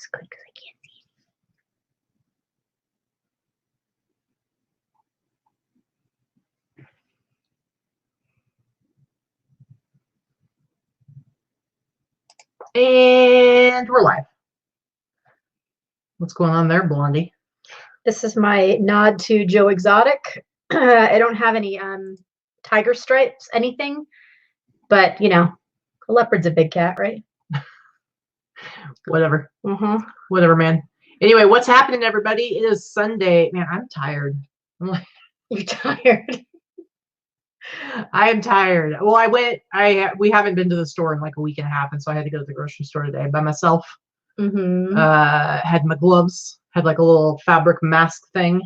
looks good because I can't see. And we're live. What's going on there, Blondie? This is my nod to Joe Exotic. I don't have any tiger stripes, anything, but you know, a leopard's a big cat, right? Whatever. Mm-hmm. Whatever, man. Anyway, what's happening, everybody? It is Sunday. Man, I'm tired. I'm like, you're tired. I am tired. Well, we haven't been to the store in like a week and a half, and so I had to go to the grocery store today by myself. Mm-hmm. Had my gloves, had like a little fabric mask thing.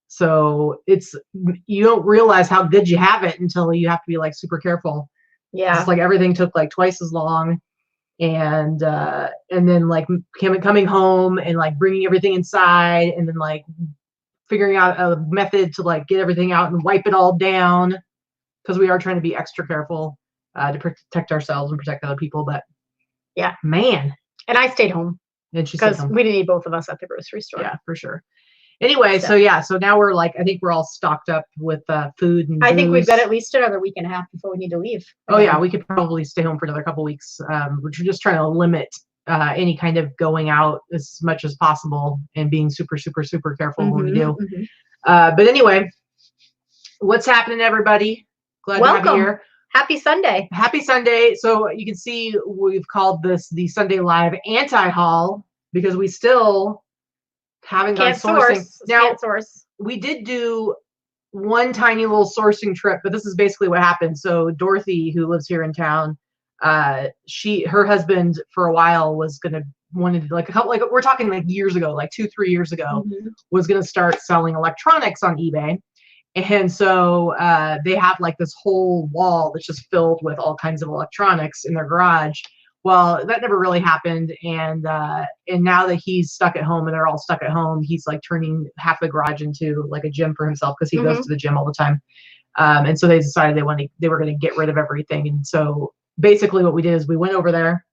So you don't realize how good you have it until you have to be like super careful. Yeah. It's like everything took like twice as long. And then like coming home and like bringing everything inside and then like figuring out a method to like get everything out and wipe it all down, because we are trying to be extra careful to protect ourselves and protect other people. But yeah, man. And I stayed home. And she stayed because home. we didn't need both of us at the grocery store. Yeah, for sure. Anyway, so now we're like, I think we're all stocked up with food and I think booze. we've got at least another week and a half before we need to leave. Oh yeah, we could probably stay home for another couple weeks. We're just trying to limit any kind of going out as much as possible and being super, super, super careful when we do. Mm-hmm. But anyway, what's happening, everybody? Glad to have you here. Happy Sunday. Happy Sunday. So you can see we've called this the Sunday Live anti-haul because we still haven't gone sourcing. Now, we did do one tiny little sourcing trip, but this is basically what happened. So Dorothy, who lives here in town, her husband for a while wanted like a couple, like we're talking like years ago, like 2-3 years ago, was going to start selling electronics on eBay. And so they have like this whole wall that's just filled with all kinds of electronics in their garage. Well, that never really happened. And now that he's stuck at home and they're all stuck at home, he's like turning half the garage into like a gym for himself because he goes to the gym all the time. And so they decided they were going to get rid of everything. And so basically what we did is we went over there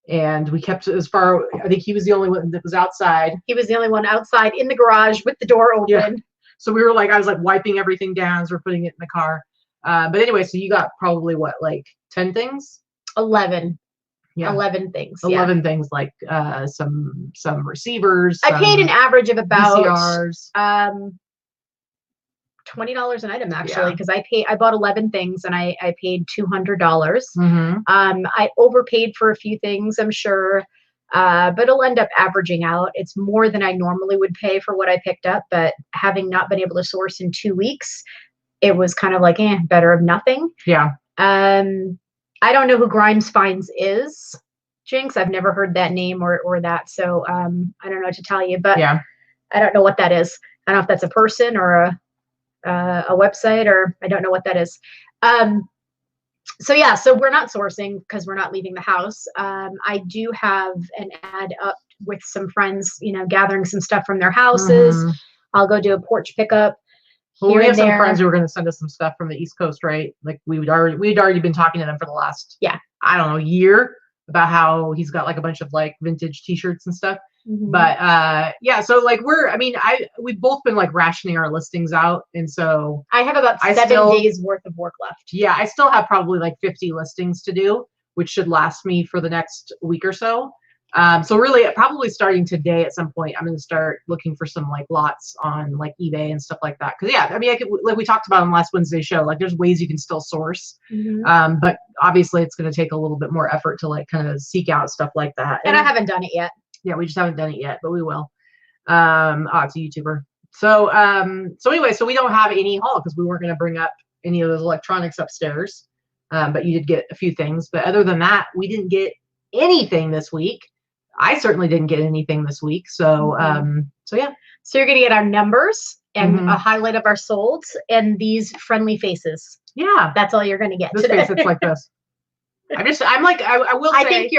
and we kept as far, I think he was the only one that was outside. He was the only one outside in the garage with the door open. Yeah. So we were like, I was like wiping everything down as we're putting it in the car. But anyway, so you got probably what, like 10 things? 11. Yeah. 11 things. 11 things, like some receivers. I paid an average of about VCRs. $20 an item actually, because I bought 11 things and I paid $200. I overpaid for a few things, I'm sure. But it'll end up averaging out. It's more than I normally would pay for what I picked up, but having not been able to source in 2 weeks, it was kind of like, better of nothing. Yeah. I don't know who Grimes Finds is, Jinx. I've never heard that name or that. So I don't know what to tell you, but I don't know what that is. I don't know if that's a person or a website, or I don't know what that is. So we're not sourcing because we're not leaving the house. I do have an ad up with some friends, gathering some stuff from their houses. I'll go do a porch pickup. Well, we have some friends who are going to send us some stuff from the East Coast, right? Like we'd already been talking to them for the last, I don't know, year about how he's got like a bunch of like vintage t-shirts and stuff. But so like we've both been like rationing our listings out, and so I have about 7 days worth of work left. Yeah, I still have probably like 50 listings to do, which should last me for the next week or so. So really, probably starting today at some point, I'm going to start looking for some like lots on like eBay and stuff like that. Because like we talked about on last Wednesday's show, like there's ways you can still source, but obviously it's going to take a little bit more effort to like kind of seek out stuff like that. And I haven't done it yet. Yeah, we just haven't done it yet, but we will. It's a YouTuber. So anyway, so we don't have any haul because we weren't going to bring up any of those electronics upstairs. But you did get a few things. But other than that, we didn't get anything this week. I certainly didn't get anything this week. So yeah. So you're going to get our numbers and a highlight of our solds and these friendly faces. Yeah. That's all you're going to get this today. Face, it's like this. I will say. I think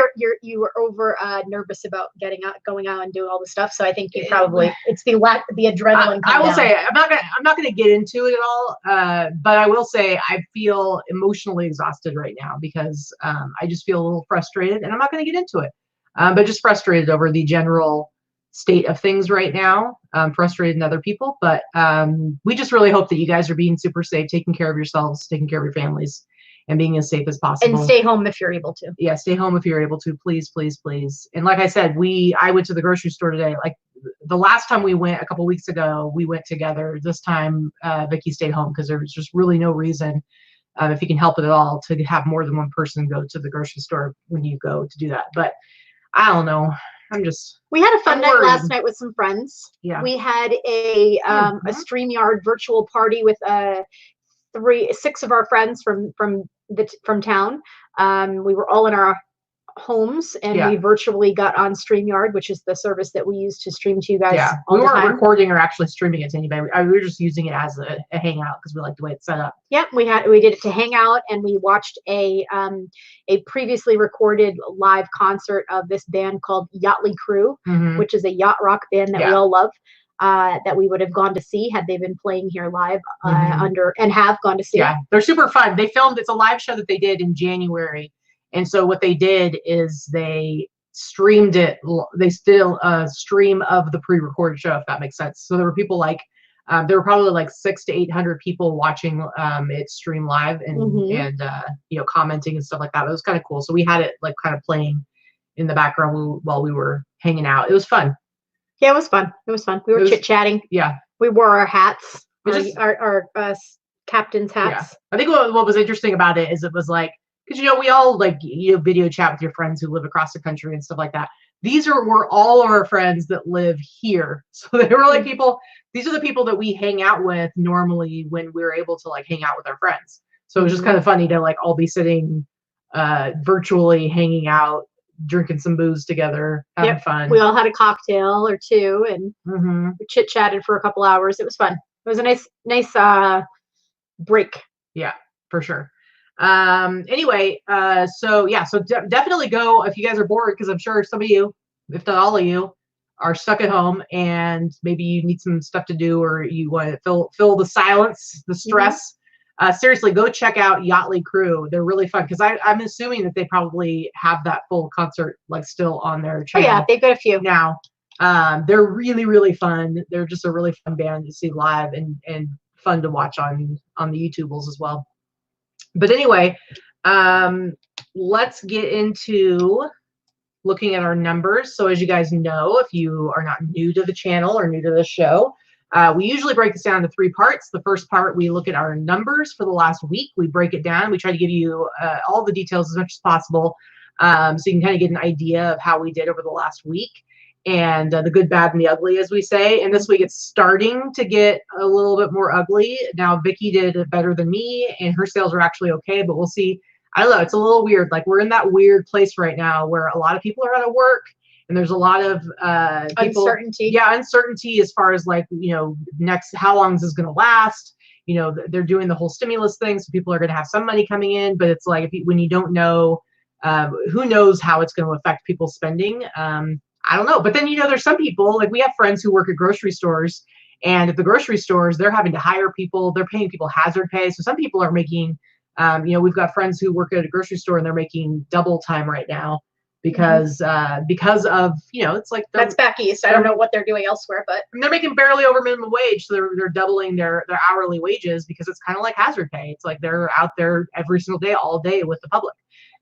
you were over nervous about going out and doing all the stuff. So I think you probably, it's the adrenaline. I will say, I'm not gonna get into it at all. But I will say I feel emotionally exhausted right now because I just feel a little frustrated, and I'm not gonna get into it. but just frustrated over the general state of things right now. Frustrated in other people, but we just really hope that you guys are being super safe, taking care of yourselves, taking care of your families, and being as safe as possible. And stay home if you're able to. Yeah, stay home if you're able to, please, please, please. And like I said, I went to the grocery store today. Like the last time we went a couple weeks ago, we went together. This time, Vikki stayed home because there was just really no reason, if you can help it at all, to have more than one person go to the grocery store when you go to do that. But I don't know. We had a fun night last night with some friends. Yeah. We had a StreamYard virtual party with 6 of our friends from town. We were all in our homes, and we virtually got on StreamYard, which is the service that we use to stream to you guys. Yeah, we weren't recording or actually streaming it to anybody. We were just using it as a hangout because we like the way it's set up. Yep, we did it to hang out, and we watched a previously recorded live concert of this band called Yachtly Crew, which is a yacht rock band that we all love. That we would have gone to see had they been playing here live and have gone to see. Yeah, they're super fun. They filmed, it's a live show that they did in January. And so what they did is they streamed it. They still stream of the pre-recorded show, if that makes sense. So there were people like, there were probably like 600 to 800 people watching it stream live and you know, commenting and stuff like that. It was kind of cool. So we had it like kind of playing in the background while we were hanging out. It was fun. Yeah, it was fun. It was fun. We were chit-chatting. Yeah. We wore our hats, our captain's hats. Yeah. I think what was interesting about it is it was like, because, you know, we all like, you know, video chat with your friends who live across the country and stuff like that. Were all of our friends that live here. So they were like these are the people that we hang out with normally when we're able to like hang out with our friends. So it was just kind of funny to like all be sitting virtually hanging out, drinking some booze together, having fun. We all had a cocktail or two and we chit-chatted for a couple hours. It was fun. It was a nice break. Yeah, for sure. Anyway, so definitely go if you guys are bored, because I'm sure some of you, if not all of you, are stuck at home and maybe you need some stuff to do, or you want to fill the silence, the stress. Seriously, go check out Yachtly Crew. They're really fun, because I'm assuming that they probably have that full concert like still on their channel. Oh yeah, they've got a few now. They're really, really fun. They're just a really fun band to see live and fun to watch on the YouTube's as well. But anyway, let's get into looking at our numbers. So as you guys know, if you are not new to the channel or new to the show, we usually break this down into 3 parts. The first part, we look at our numbers for the last week. We break it down. We try to give you all the details as much as possible, so you can kind of get an idea of how we did over the last week, and the good, bad, and the ugly, as we say. And this week it's starting to get a little bit more ugly. Now, Vikki did better than me, and her sales are actually okay, but we'll see. I don't know. It's a little weird. Like, we're in that weird place right now where a lot of people are out of work, and there's a lot of uncertainty. Yeah, uncertainty as far as like, you know, how long is this going to last? You know, they're doing the whole stimulus thing, so people are going to have some money coming in, but it's like when you don't know, who knows how it's going to affect people's spending. I don't know. But then, you know, there's some people, like we have friends who work at grocery stores, and at the grocery stores, they're having to hire people. They're paying people hazard pay. So some people are making, you know, we've got friends who work at a grocery store and they're making double time right now because of, you know, it's like that's back east. I don't know what they're doing elsewhere, but they're making barely over minimum wage. So they're doubling their hourly wages, because it's kind of like hazard pay. It's like they're out there every single day, all day with the public.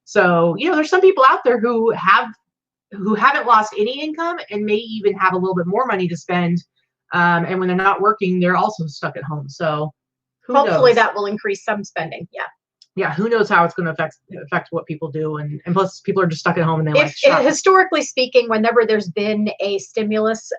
So, you know, there's some people out there who haven't lost any income and may even have a little bit more money to spend. And when they're not working, they're also stuck at home. So hopefully that will increase some spending. Yeah. Yeah. Who knows how it's going to affect what people do. And plus people are just stuck at home and they like shop. Historically speaking, whenever there's been a stimulus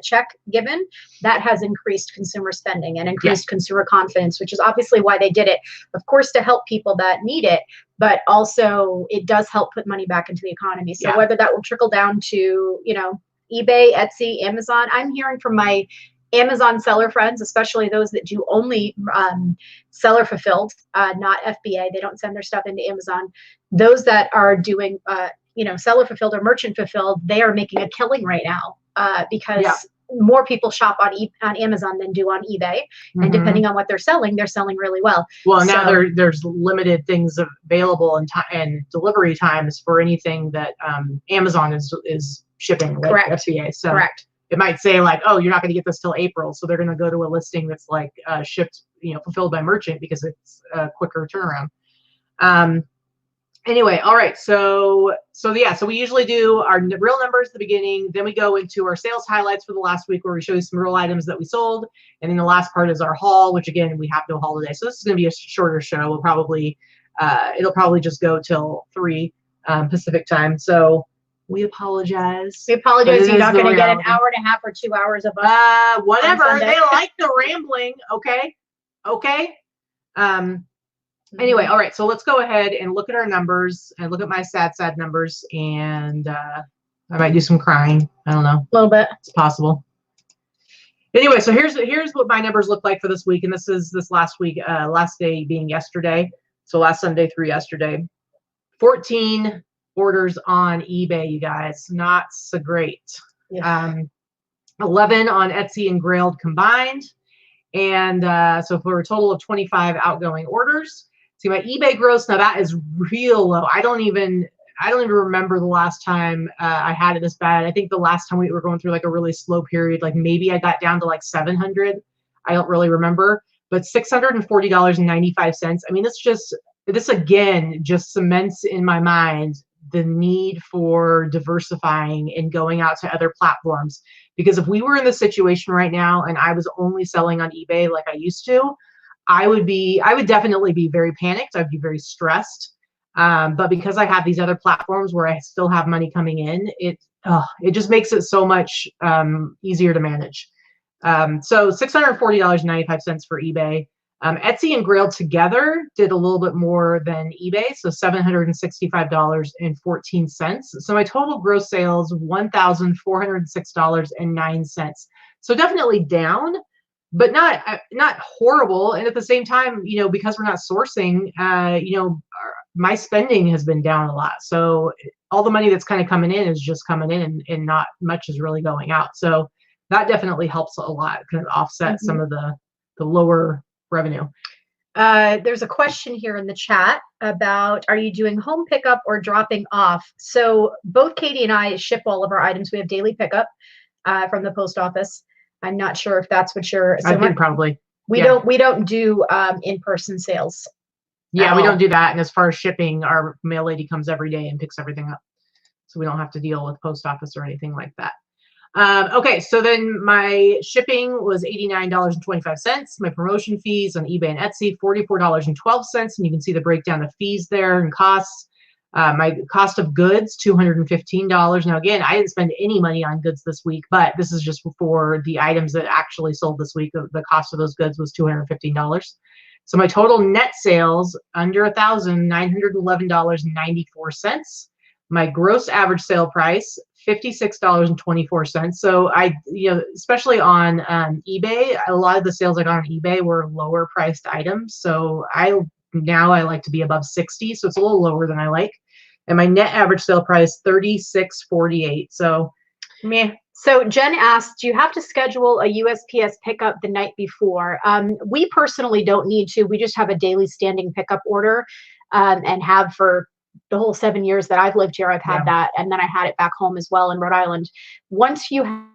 check given, that has increased consumer spending and increased consumer confidence, which is obviously why they did it, of course, to help people that need it, but also it does help put money back into the economy. So whether that will trickle down to, you know, eBay, Etsy, Amazon, I'm hearing from my Amazon seller friends, especially those that do only seller fulfilled, not FBA. They don't send their stuff into Amazon. Those that are doing, you know, seller fulfilled or merchant fulfilled, they are making a killing right now because more people shop on Amazon than do on eBay. And depending on what they're selling really well. Well, now there's limited things available and delivery times for anything that Amazon is shipping, like correct. FBA. So correct. It might say like, oh, you're not going to get this till April, so they're going to go to a listing that's like shipped, fulfilled by merchant, because it's a quicker turnaround. Anyway, all right, so we usually do our real numbers at the beginning, then we go into our sales highlights for the last week, where we show you some real items that we sold, and then the last part is our haul, which again, we have no haul today, so this is going to be a shorter show. We'll probably it'll probably just go till 3 Pacific time, so we apologize. You're not going to get an hour and a half or 2 hours of us. Whatever. They like the rambling. Okay. Anyway, all right. So let's go ahead and look at our numbers and look at my sad numbers, and I might do some crying. I don't know. A little bit. It's possible. Anyway, so here's what my numbers look like for this week, and this is this last week, last day being yesterday. So last Sunday through yesterday. 14 orders on eBay, you guys. Not so great. Yeah. 11 on Etsy and Grailed combined, and so for a total of 25 outgoing orders. See, my eBay gross, now that is real low. I don't even remember the last time I had it this bad. I think the last time we were going through like a really slow period, like maybe I got down to like 700. I don't really remember, but $640.95. I mean, this again just cements in my mind the need for diversifying and going out to other platforms. Because if we were in the situation right now and I was only selling on eBay like I used to, I would definitely be very panicked. I'd be very stressed. But because I have these other platforms where I still have money coming in, it just makes it so much easier to manage. So $640.95 for eBay. Etsy and Grailed together did a little bit more than eBay, so $765.14. So my total gross sales, $1,406.09. So definitely down, but not horrible. And at the same time, because we're not sourcing, my spending has been down a lot. So all the money that's kind of coming in is just coming in, and not much is really going out. So that definitely helps a lot, kind of offset some of the lower revenue. There's a question here in the chat about, are you doing home pickup or dropping off? So both Katie and I ship all of our items. We have daily pickup from the post office. I'm not sure if that's what you're. I think probably. We don't do in-person sales. Yeah, we don't do that. And as far as shipping, our mail lady comes every day and picks everything up, so we don't have to deal with post office or anything like that. Okay, so then my shipping was $89.25. My promotion fees on eBay and Etsy, $44.12. And you can see the breakdown of fees there and costs. My cost of goods, $215. Now, again, I didn't spend any money on goods this week, but this is just for the items that actually sold this week. The cost of those goods was $215. So my total net sales under $1,911.94. My gross average sale price, $56.24. So especially on eBay, a lot of the sales I got on eBay were lower priced items. So I like to be above 60. So it's a little lower than I like. And my net average sale price, $36.48. So meh. So Jen asked, do you have to schedule a USPS pickup the night before? We personally don't need to. We just have a daily standing pickup order and have for the whole 7 years that I've lived here. I've had that. And then I had it back home as well in Rhode Island. Once you have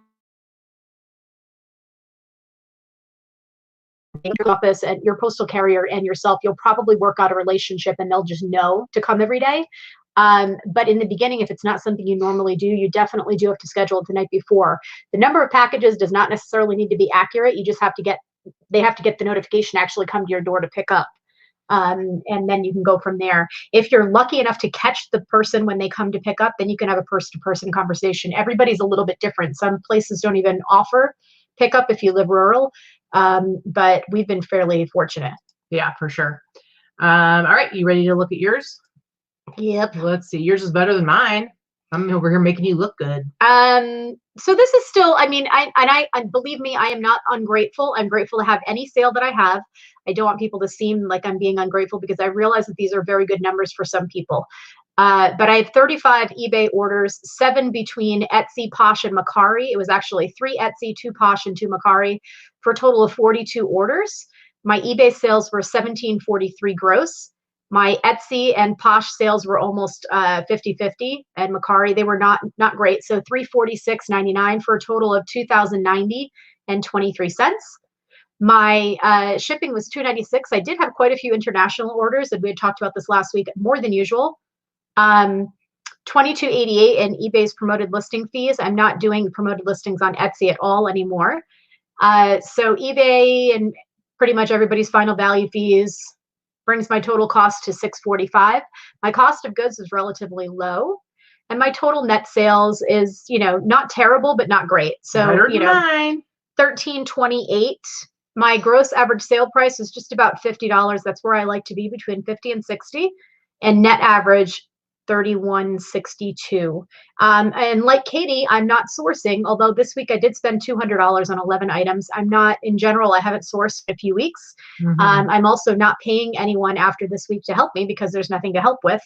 your office and your postal carrier and yourself, you'll probably work out a relationship and they'll just know to come every day. But in the beginning, if it's not something you normally do, you definitely do have to schedule it the night before. The number of packages does not necessarily need to be accurate. You just have to they have to get the notification to actually come to your door to pick up. And then you can go from there. If you're lucky enough to catch the person when they come to pick up, then you can have a person-to-person conversation. Everybody's a little bit different. Some places don't even offer pickup if you live rural, but we've been fairly fortunate. Yeah, for sure. All right, you ready to look at yours? Yep. Let's see. Yours is better than mine. I'm over here making you look good. So this is still, I mean, I believe me, I am not ungrateful. I'm grateful to have any sale that I have. I don't want people to seem like I'm being ungrateful because I realize that these are very good numbers for some people. But I have 35 eBay orders, 7 between Etsy, Posh, and Macari. It was actually 3 Etsy, 2 Posh, and 2 Macari for a total of 42 orders. My eBay sales were 1743 gross. My Etsy and Posh sales were almost 50-50, and Macari, they were not great. So 346.99 for a total of 2,090 and 23 cents. My shipping was $296. I did have quite a few international orders, and we had talked about this last week, more than usual. $22.88 in eBay's promoted listing fees. I'm not doing promoted listings on Etsy at all anymore. So eBay and pretty much everybody's final value fees brings my total cost to $645. My cost of goods is relatively low, and my total net sales is, not terrible, but not great. So, $13.28. My gross average sale price is just about $50. That's where I like to be, between $50 and $60, and net average $31.62. And like Katie, I'm not sourcing, although this week I did spend $200 on 11 items. I'm not, in general, I haven't sourced in a few weeks. I'm also not paying anyone after this week to help me because there's nothing to help with.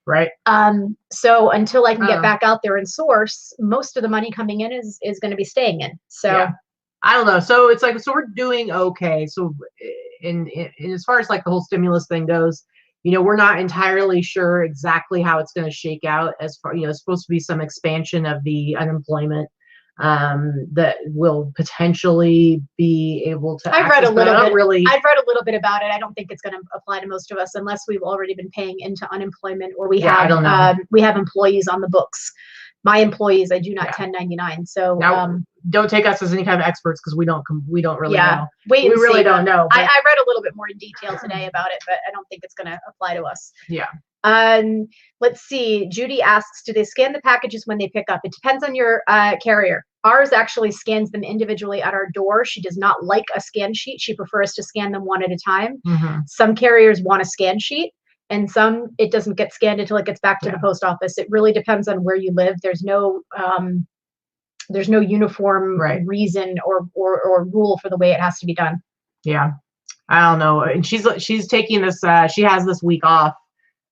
Right. So until I can get back out there and source, most of the money coming in is going to be staying in. So yeah. I don't know. So it's like, so we're doing okay. So in as far as like the whole stimulus thing goes, we're not entirely sure exactly how it's going to shake out. As far, it's supposed to be some expansion of the unemployment that will potentially be able to. I've read a little bit. I've read a little bit about it. I don't think it's going to apply to most of us unless we've already been paying into unemployment, or we have we have employees on the books. My employees, I do not 1099. So now, don't take us as any kind of experts because we don't really know. We really don't know. I read a little bit more in detail today about it, but I don't think it's going to apply to us. Yeah. Let's see. Judy asks, do they scan the packages when they pick up? It depends on your carrier. Ours actually scans them individually at our door. She does not like a scan sheet. She prefers to scan them one at a time. Some carriers want a scan sheet, and some, it doesn't get scanned until it gets back to the post office. It really depends on where you live. There's no uniform reason or rule for the way it has to be done. Yeah. I don't know. And she's taking this, she has this week off.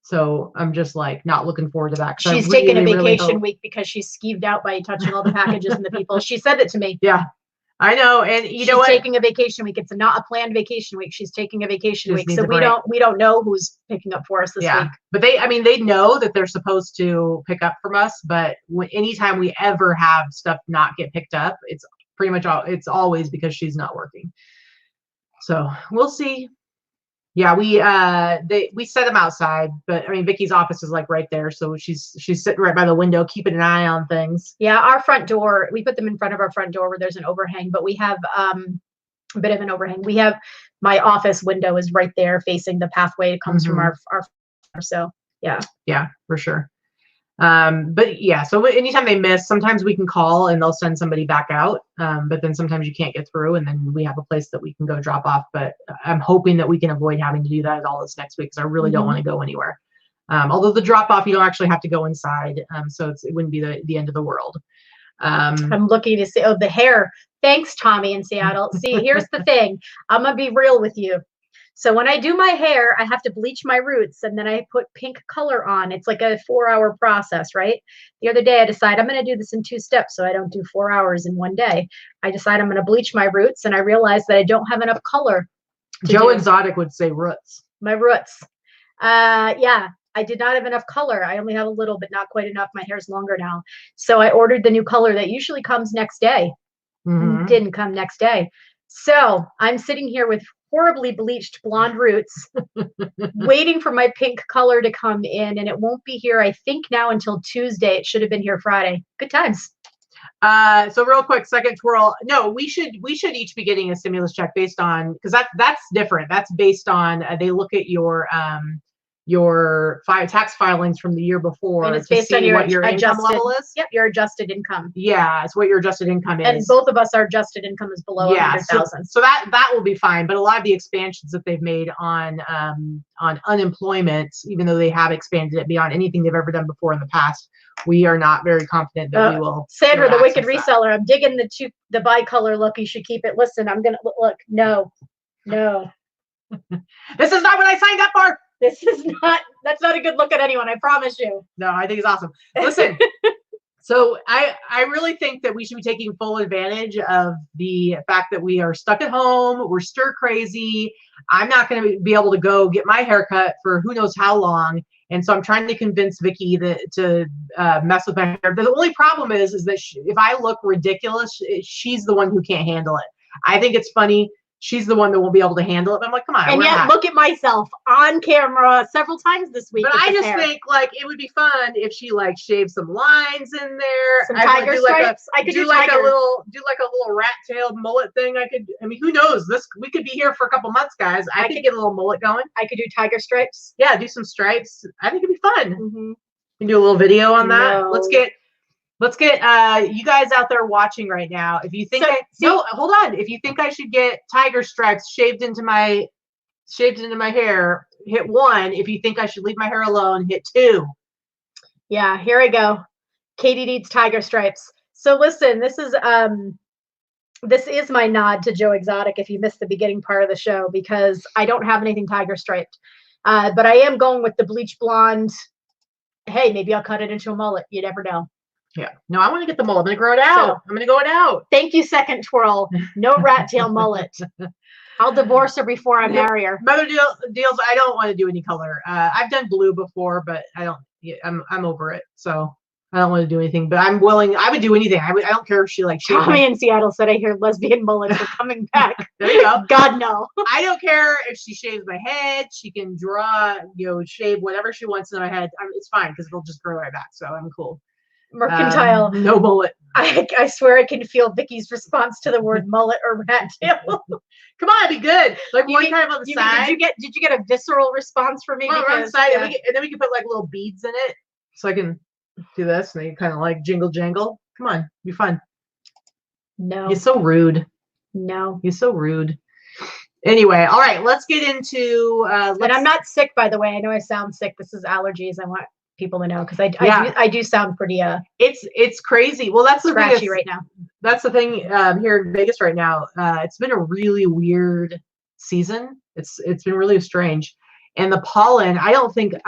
So I'm just like not looking forward to that. She's taking a vacation week because she's skeeved out by touching all the packages and the people. She said it to me. Yeah. I know, and she's taking a vacation week. It's not a planned vacation week. She's taking a vacation week, so we don't know who's picking up for us this week. But they know that they're supposed to pick up from us. But anytime we ever have stuff not get picked up, it's pretty much it's always because she's not working. So we'll see. Yeah, we set them outside, but I mean Vicki's office is like right there, so she's sitting right by the window, keeping an eye on things. Yeah, our front door, we put them in front of our front door where there's an overhang, but we have a bit of an overhang. We have, my office window is right there facing the pathway. It comes from our so yeah. Yeah, for sure. But yeah, so anytime they miss, sometimes we can call and they'll send somebody back out. But then sometimes you can't get through, and then we have a place that we can go drop off. But I'm hoping that we can avoid having to do that at all this next week, because I really don't want to go anywhere. Although the drop off, you don't actually have to go inside. So it wouldn't be the end of the world. I'm looking to see, the hair. Thanks, Tommy in Seattle. See, here's the thing. I'm going to be real with you. So when I do my hair, I have to bleach my roots, and then I put pink color on. It's like a 4-hour process, right? The other day I decide I'm going to do this in 2 steps, so I don't do 4 hours in one day. I decide I'm going to bleach my roots, and I realize that I don't have enough color. Joe Exotic would say roots. My roots. Yeah, I did not have enough color. I only have a little, but not quite enough. My hair's longer now. So I ordered the new color that usually comes next day. Didn't come next day. So I'm sitting here with horribly bleached blonde roots, waiting for my pink color to come in, and it won't be here, I think, now until Tuesday. It should have been here Friday. Good times. So real quick, second twirl. No, we should each be getting a stimulus check based on, because that's different. That's based on they look at your tax filings from the year before, and it's based on what your income level is. Yep, your adjusted income. Yeah, it's what your adjusted income is. And both of us, our adjusted income is below 100,000. So that will be fine. But a lot of the expansions that they've made on unemployment, even though they have expanded it beyond anything they've ever done before in the past, we are not very confident that we will. Sandra, the wicked reseller, I'm digging the bicolor look. You should keep it. Listen, I'm gonna look. No. This is not what I signed up for. That's not a good look at anyone, I promise you. No, I think it's awesome. Listen, so I really think that we should be taking full advantage of the fact that we are stuck at home. We're stir crazy. I'm not going to be able to go get my hair cut for who knows how long. And so I'm trying to convince Vikki to mess with my hair. The only problem is that if I look ridiculous, she's the one who can't handle it. I think it's funny. She's the one that won't be able to handle it. But I'm like, come on. And yet, look at myself on camera several times this week. But I just think like it would be fun if she like shaved some lines in there. Some tiger stripes. I could do like a little rat tailed mullet thing. I mean, who knows? We could be here for a couple months, guys. I could get a little mullet going. I could do tiger stripes. Yeah, do some stripes. I think it'd be fun. You can do a little video on that. No. Let's get you guys out there watching right now. If you think hold on. If you think I should get tiger stripes shaved into my hair, hit 1. If you think I should leave my hair alone, hit 2. Yeah, here I go. Katy needs tiger stripes. So listen, this is my nod to Joe Exotic if you missed the beginning part of the show, because I don't have anything tiger striped. But I am going with the bleach blonde. Hey, maybe I'll cut it into a mullet. You never know. Yeah. No, I want to get the mullet. I'm going to grow it out. I'm going to go it out. Thank you, second twirl. No rat tail mullet. I'll divorce her before I marry her. Mother deals. I don't want to do any color. I've done blue before, but I don't. I'm over it. So I don't want to do anything. But I'm willing. I would do anything. I don't care if she like. Tommy in Seattle said I hear lesbian mullets are coming back. There you go. God no. I don't care if she shaves my head. She can draw. Shave whatever she wants in my head. It's fine because it'll just grow right back. So I'm cool. Mercantile. No mullet. I swear I can feel Vicky's response to the word mullet or rat tail. Come on, be good. Like one time on the side. Did you get a visceral response from me? On the side, and then we can put like little beads in it, so I can do this, and then you kind of like jingle jangle. Come on, be fun. No, you're so rude. No, you're so rude. Anyway, all right, let's get into. And I'm not sick, by the way. I know I sound sick. This is allergies. I want people to know because I do sound pretty it's crazy. Well, that's the scratchy right now. That's the thing here in Vegas right now. It's been a really weird season. It's been really strange, and the pollen. I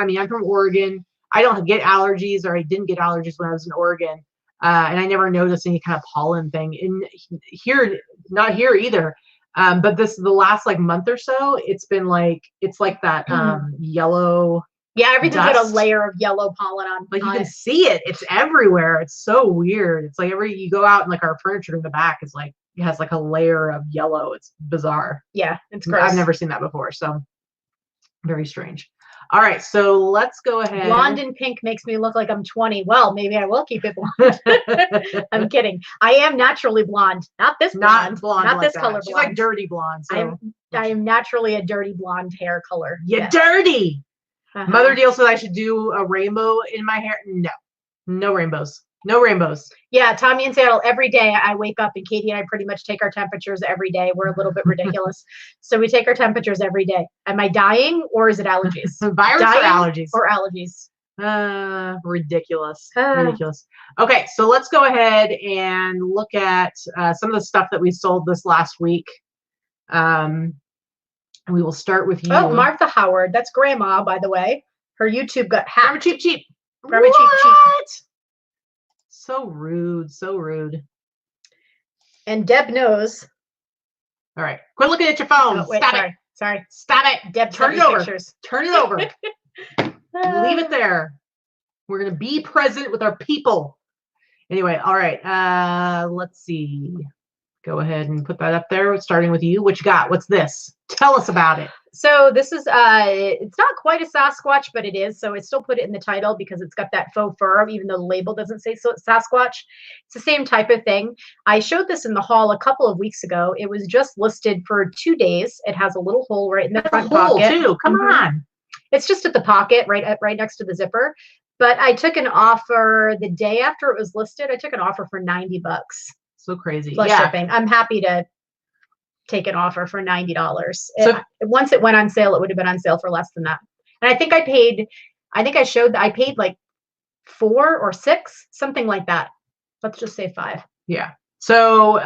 mean, I'm from Oregon. I don't get allergies, or I didn't get allergies when I was in Oregon, and I never noticed any kind of pollen thing. In here, not here either. But the last like month or so, it's like that yellow. Yeah, everything's got a layer of yellow pollen on. Like you can see it. It's everywhere. It's so weird. It's like you go out and like our furniture in the back is like it has like a layer of yellow. It's bizarre. Yeah, it's gross. I've never seen that before. So very strange. All right, so let's go ahead. Blonde and pink makes me look like I'm 20. Well, maybe I will keep it blonde. I'm kidding. I am naturally blonde. Not this blonde. Not blonde. Not like this that. color She's blonde. like dirty blonde. So. I am naturally a dirty blonde hair color. You're dirty. Mother Deal said I should do a rainbow in my hair. No rainbows. No rainbows. Yeah, Tommy in Seattle, every day I wake up and Katy and I pretty much take our temperatures every day. We're a little bit ridiculous. So we take our temperatures every day. Am I dying or is it allergies? Virus or allergies? Or allergies. Ridiculous. Ridiculous. Okay, so let's go ahead and look at some of the stuff that we sold this last week. And we will start with you. Oh, Martha Howard. That's grandma, by the way. Her YouTube got hacked. Cheap, cheap. Grammar cheap, cheap. So rude. So rude. And Deb knows. All right. Quit looking at your phone. Oh, wait, Stop it. Sorry. Stop it. Deb, turn it over. Pictures. Turn it over. Leave it there. We're going to be present with our people. Anyway, all right. Let's see. Go ahead and put that up there. Starting with you. What you got? What's this? Tell us about it. So this is, it's not quite a Sasquatch, but it is. So I still put it in the title because it's got that faux fur, even though the label doesn't say Sasquatch. It's the same type of thing. I showed this in the haul a couple of weeks ago. It was just listed for 2 days. It has a little hole right in the front pocket. Too. Come on. It's just at the pocket, right next to the zipper. But I took an offer the day after it was listed. I took an offer for $90. So crazy. Plus shipping. I'm happy to take an offer for $90. So once it went on sale, it would have been on sale for less than that. And I think I paid like 4 or 6, something like that. Let's just say 5. Yeah. So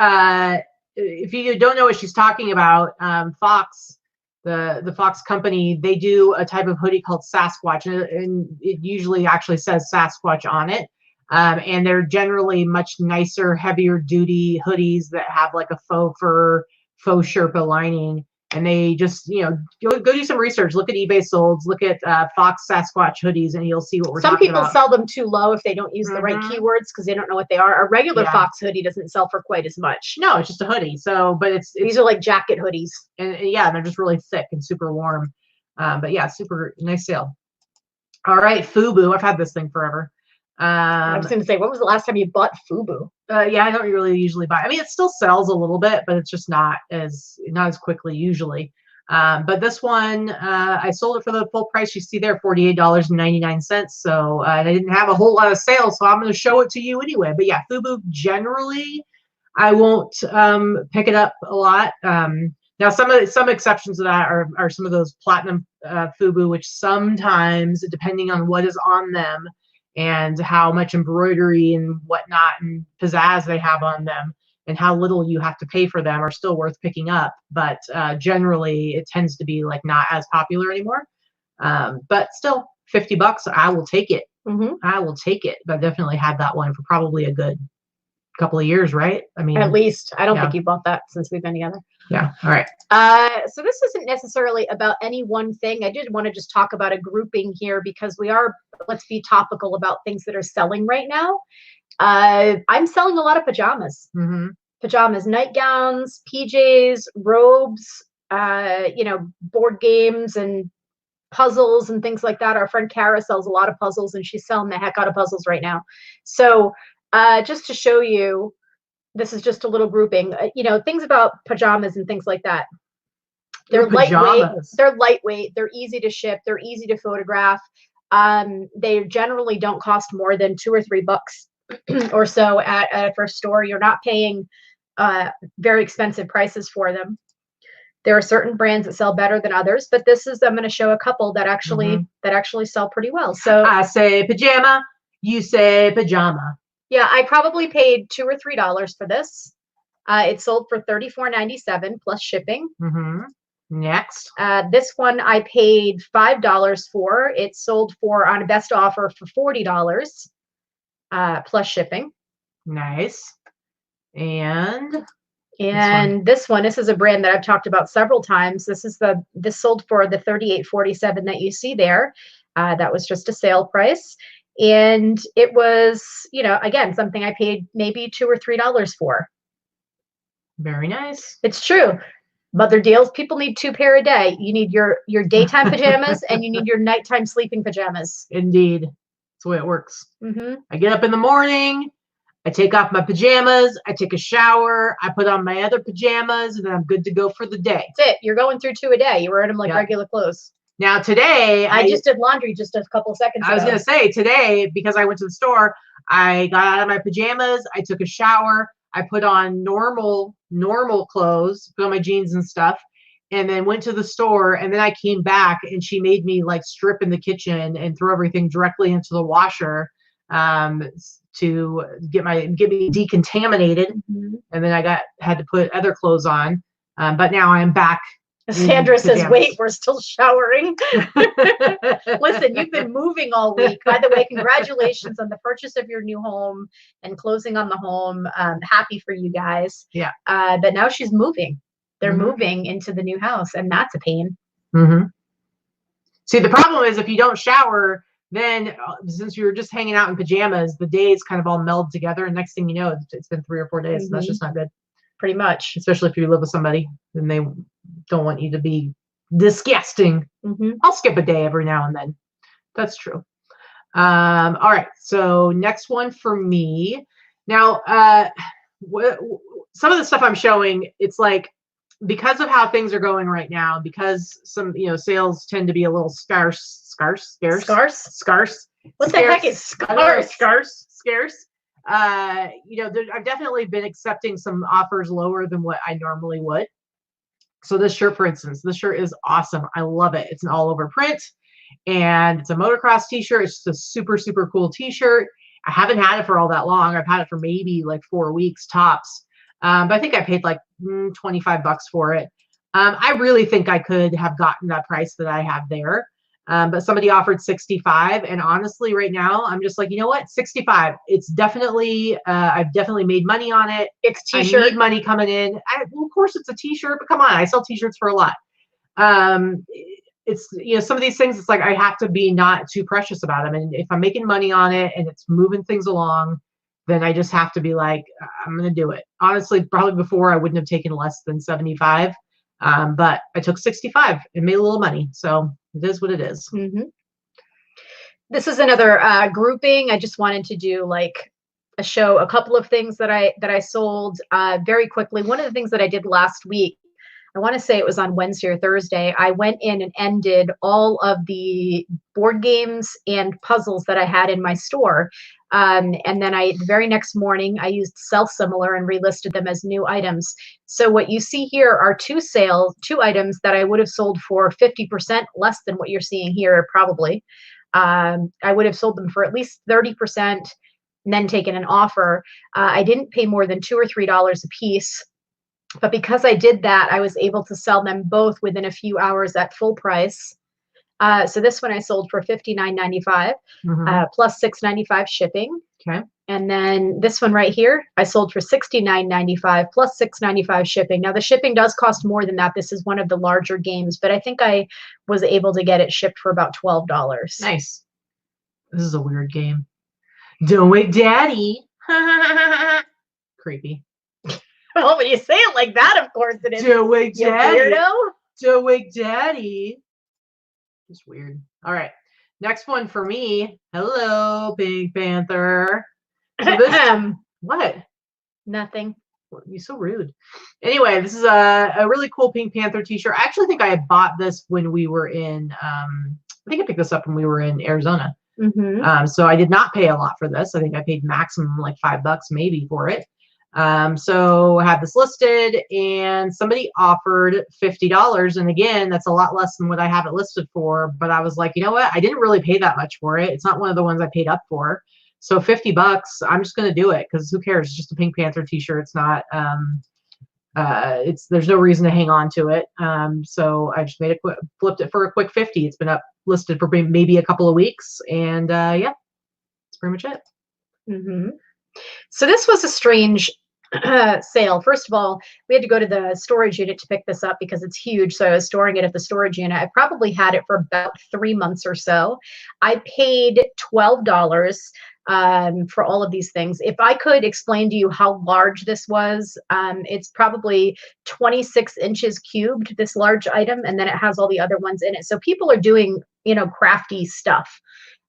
if you don't know what she's talking about, Fox the Fox company, they do a type of hoodie called Sasquatch, and it usually actually says Sasquatch on it. And they're generally much nicer, heavier duty hoodies that have like a faux fur, faux Sherpa lining. And they just, you know, go do some research. Look at eBay solds. Look at Fox Sasquatch hoodies, and you'll see what we're talking about. Some people sell them too low if they don't use the right keywords because they don't know what they are. A regular Fox hoodie doesn't sell for quite as much. No, it's just a hoodie. So, but these are like jacket hoodies. And yeah, they're just really thick and super warm. But yeah, super nice sale. All right, FUBU. I've had this thing forever. I was going to say, when was the last time you bought FUBU? Yeah, I don't really usually buy. I mean, it still sells a little bit, but it's just not as quickly usually. But this one, I sold it for the full price. You see there, $48.99. So I didn't have a whole lot of sales, so I'm going to show it to you anyway. But yeah, FUBU generally, I won't pick it up a lot. Now, some exceptions to that are some of those platinum FUBU, which sometimes, depending on what is on them and how much embroidery and whatnot and pizzazz they have on them and how little you have to pay for them, are still worth picking up. But generally, it tends to be like not as popular anymore. But still, $50, I will take it. I will take it. But I definitely had that one for probably a good couple of years, right? I mean, at least. I don't think you bought that since we've been together. Yeah. All right. So this isn't necessarily about any one thing. I did want to just talk about a grouping here because we are, let's be topical about things that are selling right now. I'm selling a lot of pajamas. Pajamas, nightgowns, PJs, robes, you know, board games and puzzles and things like that. Our friend Kara sells a lot of puzzles, and she's selling the heck out of puzzles right now. So just to show you, this is just a little grouping, you know, things about pajamas and things like that. They're lightweight. They're lightweight. They're easy to ship. They're easy to photograph. They generally don't cost more than $2 or $3 or so at a first store. You're not paying very expensive prices for them. There are certain brands that sell better than others, but this is, I'm going to show a couple that actually sell pretty well. So I say pajama, you say pajama. Yeah, I probably paid $2 or $3 for this. It sold for $34.97 plus shipping. Next. This one I paid $5 for. It sold for, on a best offer, for $40 plus shipping. Nice. And this one, this is a brand that I've talked about several times. This sold for the $38.47 that you see there. That was just a sale price. And it was, you know, again, something I paid maybe $2 or $3 for. Very nice. It's true. Mother deals, people need 2 pair a day. You need your daytime pajamas and you need your nighttime sleeping pajamas. Indeed. That's the way it works. I get up in the morning, I take off my pajamas, I take a shower, I put on my other pajamas, and then I'm good to go for the day. That's it. You're going through 2 a day. You're wearing them like regular clothes. Now today, I just did laundry just a couple seconds ago. I was going to say, today, because I went to the store, I got out of my pajamas, I took a shower, I put on normal clothes, put on my jeans and stuff, and then went to the store, and then I came back, and she made me like strip in the kitchen and throw everything directly into the washer to get me decontaminated, and then I had to put other clothes on, but now I am back. Sandra says, wait, we're still showering. Listen, you've been moving all week. By the way, congratulations on the purchase of your new home and closing on the home. Happy for you guys. Yeah. But now she's moving. They're moving into the new house, and that's a pain. See, the problem is if you don't shower, then since you were just hanging out in pajamas, the days kind of all meld together. And next thing you know, it's been 3 or 4 days. And that's just not good. Pretty much. Especially if you live with somebody and they don't want you to be disgusting. I'll skip a day every now and then. That's true. All right. So next one for me. Now, some of the stuff I'm showing, it's like, because of how things are going right now, because some, you know, sales tend to be a little scarce. What the heck is scarce? Scarce. You know, I've definitely been accepting some offers lower than what I normally would. So this shirt, for instance, this shirt is awesome. I love it. It's an all over print and it's a motocross t-shirt. It's just a super, super cool t-shirt. I haven't had it for all that long. I've had it for maybe like 4 weeks tops. But I think I paid like $25 for it. I really think I could have gotten that price that I have there. But somebody offered 65, and honestly, right now, I'm just like, you know what, 65. It's definitely, I've definitely made money on it. It's T-shirt. I need money coming in. Well, of course, it's a T-shirt, but come on, I sell T-shirts for a lot. It's, you know, some of these things, it's like I have to be not too precious about them, and if I'm making money on it and it's moving things along, then I just have to be like, I'm gonna do it. Honestly, probably before I wouldn't have taken less than 75. But I took 65 and made a little money. So it is what it is. Mm-hmm. This is another grouping. I just wanted to do like a couple of things that I sold very quickly. One of the things that I did last week, I want to say it was on Wednesday or Thursday, I went in and ended all of the board games and puzzles that I had in my store. And then the very next morning, I used Sell Similar and relisted them as new items. So what you see here are two items that I would have sold for 50% less than what you're seeing here, probably. I would have sold them for at least 30% and then taken an offer. I didn't pay more than $2 or $3 a piece. But because I did that, I was able to sell them both within a few hours at full price. So this one I sold for $59.95 plus $6.95 shipping. Okay. And then this one right here, I sold for $69.95 plus $6.95 shipping. Now the shipping does cost more than that. This is one of the larger games, but I think I was able to get it shipped for about $12. Nice. This is a weird game. Don't wake daddy. Creepy. Well, when you say it like that, of course it is. Don't wake daddy. Weirdo. Don't wake daddy. It's weird. All right. Next one for me. Hello, Pink Panther. So this, what? Nothing. You're so rude. Anyway, this is a really cool Pink Panther t-shirt. I actually think I had bought this when we were in, I think I picked this up when we were in Arizona. Mm-hmm. So I did not pay a lot for this. I think I paid maximum like $5 maybe for it. So I had this listed and somebody offered $50. And again, that's a lot less than what I have it listed for. But I was like, you know what? I didn't really pay that much for it. It's not one of the ones I paid up for. So $50, I'm just going to do it because who cares? It's just a Pink Panther t-shirt. It's not, there's no reason to hang on to it. So I just flipped it for a quick 50. It's been up listed for maybe a couple of weeks. And yeah, that's pretty much it. Mm-hmm. So this was a strange sale. First of all, we had to go to the storage unit to pick this up because it's huge. So I was storing it at the storage unit. I probably had it for about 3 months or so. I paid $12 for all of these things. If I could explain to you how large this was, it's probably 26 inches cubed, this large item, and then it has all the other ones in it. So people are doing, you know, crafty stuff.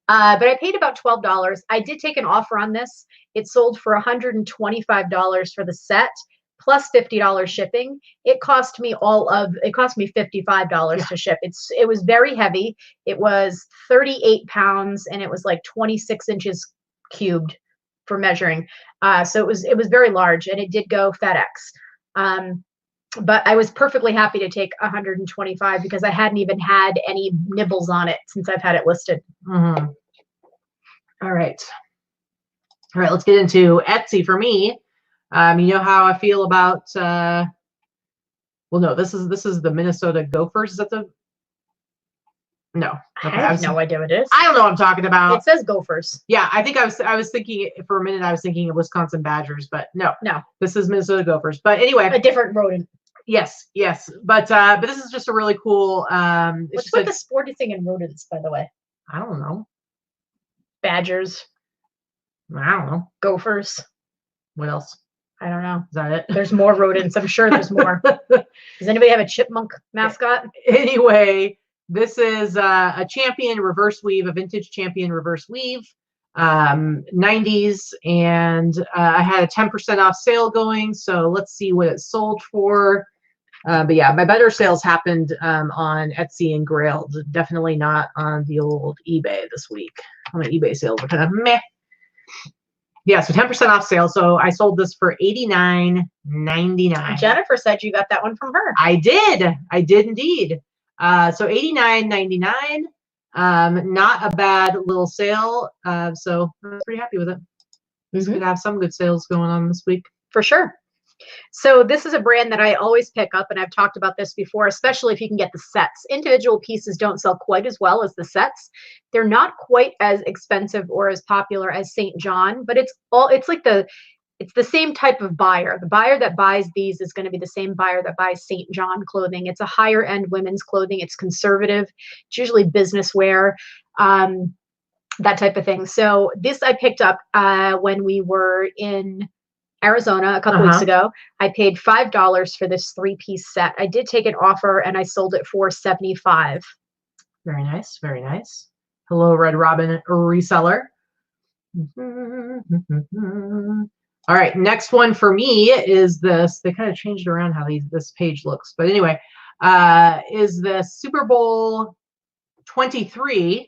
But I paid about $12. I did take an offer on this. It sold for $125 for the set plus $50 shipping. It cost me $55 to ship. It was very heavy. It was 38 pounds and it was like 26 inches cubed for measuring. So it was very large and it did go FedEx. But I was perfectly happy to take $125 because I hadn't even had any nibbles on it since I've had it listed. Mm-hmm. All right, let's get into Etsy for me. You know how I feel about, well, no, this is the Minnesota Gophers. Is that the, no. Okay, I have no idea what it is. I don't know what I'm talking about. It says Gophers. Yeah, I think I was thinking for a minute, I was thinking of Wisconsin Badgers, but no. This is Minnesota Gophers. But anyway. A different rodent. Yes. But this is just a really cool. What's with the sporty thing in rodents, by the way? I don't know. Badgers. I don't know. Gophers. What else? I don't know. Is that it? There's more rodents. I'm sure there's more. Does anybody have a chipmunk mascot? Anyway, this is a Champion reverse weave, a vintage Champion reverse weave, 90s, and I had a 10% off sale going. So let's see what it sold for. But yeah, my better sales happened on Etsy and Grailed, definitely not on the old eBay this week. My eBay sales are kind of meh. Yeah, so 10% off sale. So I sold this for $89.99. Jennifer said you got that one from her. I did indeed. So $89.99. Not a bad little sale. So I was pretty happy with it. It's good to have some good sales going on this week. For sure. So this is a brand that I always pick up, and I've talked about this before, especially if you can get the sets. Individual pieces don't sell quite as well as the sets. They're not quite as expensive or as popular as St. John, but it's the same type of buyer. The buyer that buys these is going to be the same buyer that buys St. John clothing. It's a higher end women's clothing. It's conservative. It's usually business wear, that type of thing. So this I picked up when we were in Arizona a couple weeks ago. I paid $5 for this 3-piece set. I did take an offer and I sold it for $75. Very nice. Very nice. Hello, Red Robin reseller. All right, next one for me is this. They kind of changed around how this page looks, but anyway, is the Super Bowl 23.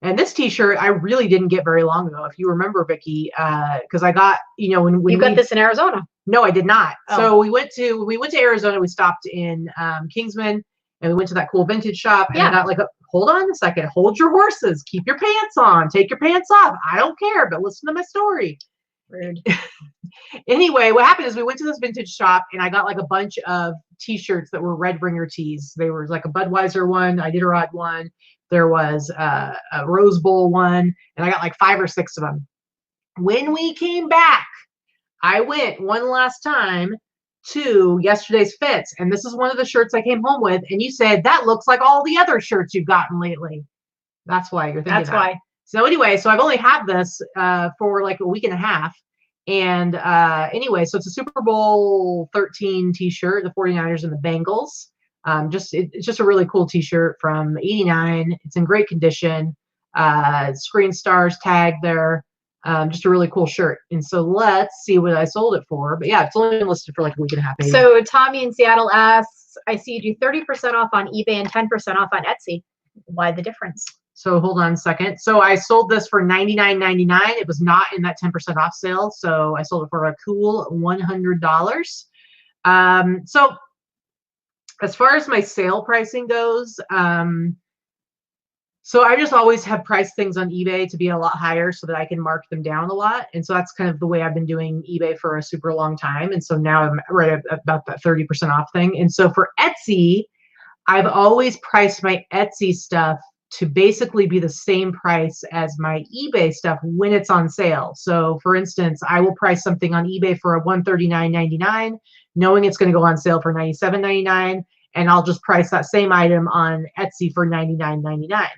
And this T-shirt I really didn't get very long ago, if you remember, Vikki, because I got, when you got this in Arizona. No, I did not. Oh. So we went to Arizona. We stopped in Kingsman, and we went to that cool vintage shop. And I got like hold on a second, hold your horses, keep your pants on, take your pants off. I don't care, but listen to my story. Rude. Anyway, what happened is we went to this vintage shop, and I got like a bunch of T-shirts that were Red Ringer tees. They were like a Budweiser one, Iditarod one. There was a Rose Bowl one, and I got like 5 or 6 of them. When we came back, I went one last time to yesterday's fits, and this is one of the shirts I came home with, and you said, that looks like all the other shirts you've gotten lately. That's why you're thinking That's why. So anyway, so I've only had this for like a week and a half. And anyway, so it's a Super Bowl 13 T-shirt, the 49ers and the Bengals. It's just a really cool T-shirt from '89. It's in great condition. Screen stars tag there. Just a really cool shirt. And so let's see what I sold it for. But yeah, it's only been listed for like a week and a half. Maybe. So Tommy in Seattle asks, I see you do 30% off on eBay and 10% off on Etsy. Why the difference? So hold on a second. So I sold this for $99.99. It was not in that 10% off sale. So I sold it for a cool $100. So as far as my sale pricing goes, so I just always have priced things on eBay to be a lot higher so that I can mark them down a lot. And so that's kind of the way I've been doing eBay for a super long time. And so now I'm right at about that 30% off thing. And so for Etsy, I've always priced my Etsy stuff to basically be the same price as my eBay stuff when it's on sale. So for instance, I will price something on eBay for a $139.99, knowing it's going to go on sale for $97.99, and I'll just price that same item on Etsy for $99.99.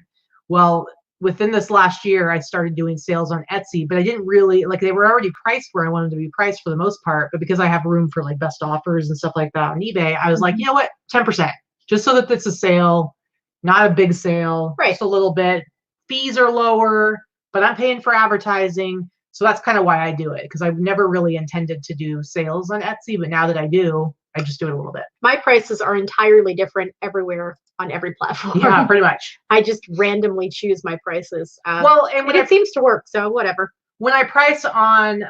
Well, within this last year, I started doing sales on Etsy, but I didn't really, like, they were already priced where I wanted to be priced for the most part, but because I have room for like best offers and stuff like that on eBay, I was like, you know what, 10%, just so that it's a sale. Not a big sale, right? Just a little bit. Fees are lower, but I'm paying for advertising. So that's kind of why I do it, because I've never really intended to do sales on Etsy, but now that I do, I just do it a little bit. My prices are entirely different everywhere on every platform. Yeah, pretty much. I just randomly choose my prices. Well, and it seems to work, so whatever. When I price on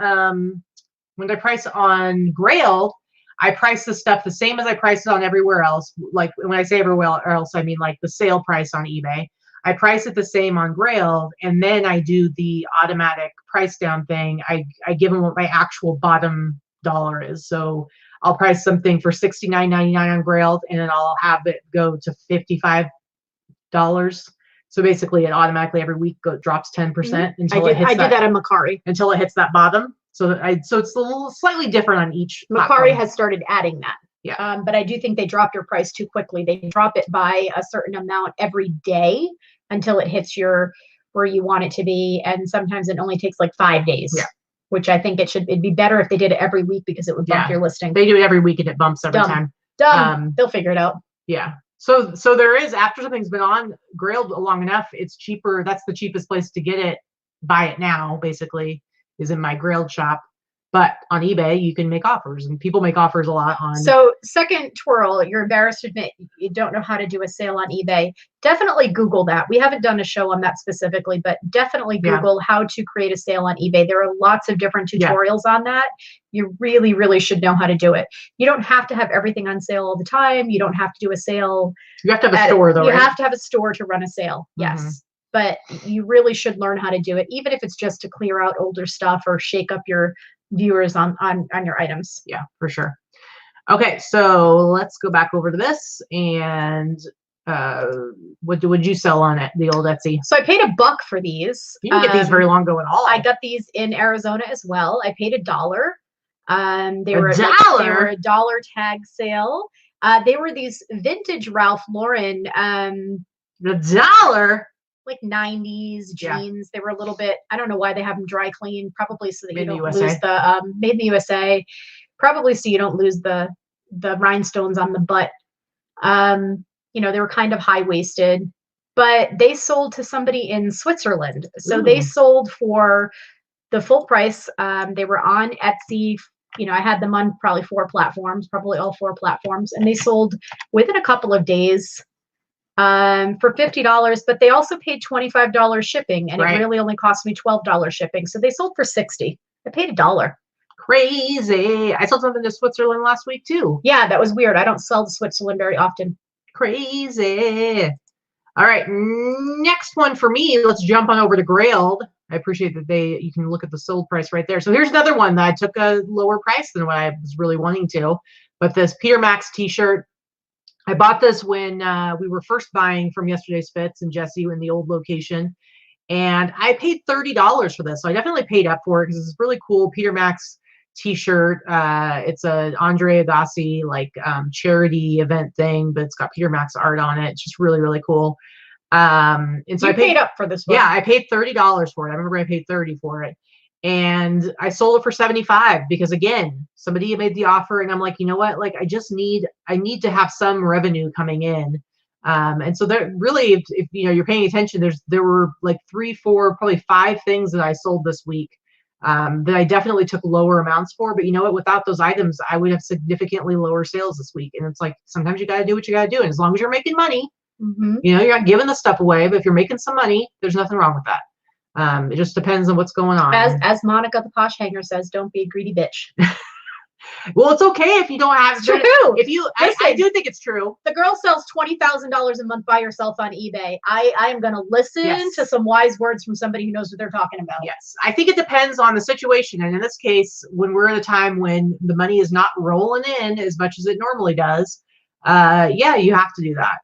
Grail, I price the stuff the same as I price it on everywhere else. Like when I say everywhere else, I mean like the sale price on eBay. I price it the same on Grail, and then I do the automatic price down thing. I give them what my actual bottom dollar is. So I'll price something for $69.99 on Grail, and then I'll have it go to $55. So basically, it automatically every week drops 10% until it hits. I did that on Mercari until it hits that bottom. So it's a little slightly different on each. Mercari has started adding that. Yeah. But I do think they dropped your price too quickly. They drop it by a certain amount every day until it hits where you want it to be. And sometimes it only takes like 5 days. Yeah. Which I think it'd be better if they did it every week, because it would bump your listing. They do it every week and it bumps every time. They'll figure it out. Yeah. So there is, after something's been on Grail long enough, it's cheaper. That's the cheapest place to get it. Buy it now, basically, is in my Grail shop. But on eBay, you can make offers, and people make offers a lot on. So second twirl, you're embarrassed to admit you don't know how to do a sale on eBay. Definitely Google that. We haven't done a show on that specifically, but definitely Google how to create a sale on eBay. There are lots of different tutorials on that. You really, really should know how to do it. You don't have to have everything on sale all the time. You don't have to do a sale. You have to have a store, though, You right? have to have a store to run a sale, yes. But you really should learn how to do it, even if it's just to clear out older stuff or shake up your viewers on your items. Yeah, for sure. Okay, so let's go back over to this. And what would you sell on it, the old Etsy? So I paid $1 for these. You didn't get these very long ago at all. I got these in Arizona as well. I paid $1. They were $1? a dollar tag sale. They were these vintage Ralph Lauren. $1? Like 90s jeans. Yeah. They were a little bit, I don't know why they have them dry clean, probably so that you don't USA. lose the made in the USA, probably so you don't lose the rhinestones on the butt. You know, they were kind of high-waisted, but they sold to somebody in Switzerland. So Ooh. They sold for the full price. They were on Etsy. You know, I had them on probably 4 platforms, probably all 4 platforms, and they sold within a couple of days for $50, but they also paid $25 shipping, and It really only cost me $12 shipping. So they sold for $60. I paid $1. Crazy. I sold something to Switzerland last week too. Yeah, that was weird. I don't sell to Switzerland very often. Crazy. All right, next one for me. Let's jump on over to Grailed. I appreciate that you can look at the sold price right there. So here's another one that I took a lower price than what I was really wanting to. But this Peter Max t-shirt, I bought this when we were first buying from Yesterday's Fits and Jesse in the old location. And I paid $30 for this. So I definitely paid up for it because it's really cool Peter Max t-shirt. It's a Andre Agassi charity event thing, but it's got Peter Max art on it. It's just really, really cool. And so I paid up for this one. Yeah, I paid $30 for it. I remember I paid $30 for it. And I sold it for $75 because, again, somebody made the offer and I'm like, you know what? Like, I need to have some revenue coming in. And so there really, if you know, you're paying attention, there were like 3, 4, probably 5 things that I sold this week that I definitely took lower amounts for. But you know what? Without those items, I would have significantly lower sales this week. And it's like, sometimes you got to do what you got to do. And as long as you're making money, you know, you're not giving the stuff away, but if you're making some money, there's nothing wrong with that. It just depends on what's going on. As Monica the Posh Hanger says, don't be a greedy bitch. Well, it's okay if you don't have. It's true. If you, I do think it's true. The girl sells $20,000 a month by herself on eBay. I am going to listen to some wise words from somebody who knows what they're talking about. Yes, I think it depends on the situation, and in this case, when we're at a time when the money is not rolling in as much as it normally does, yeah, you have to do that.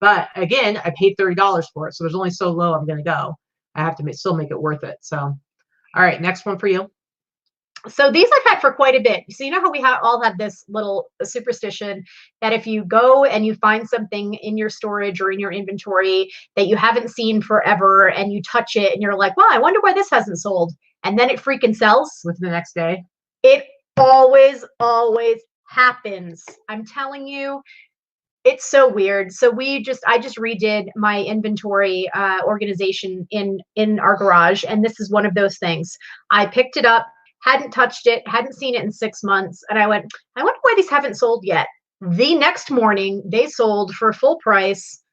But again, I paid $30 for it, so there's only so low I'm going to go. I have to still make it worth it. So, all right, next one for you. So these I've had for quite a bit. So you know how we all have this little superstition that if you go and you find something in your storage or in your inventory that you haven't seen forever and you touch it and you're like, well, I wonder why this hasn't sold. And then it freaking sells. Within the next day. It always happens. I'm telling you. It's so weird. So I just redid my inventory organization in our garage. And this is one of those things. I picked it up, hadn't touched it, hadn't seen it in 6 months. And I went, I wonder why these haven't sold yet. The next morning, they sold for full price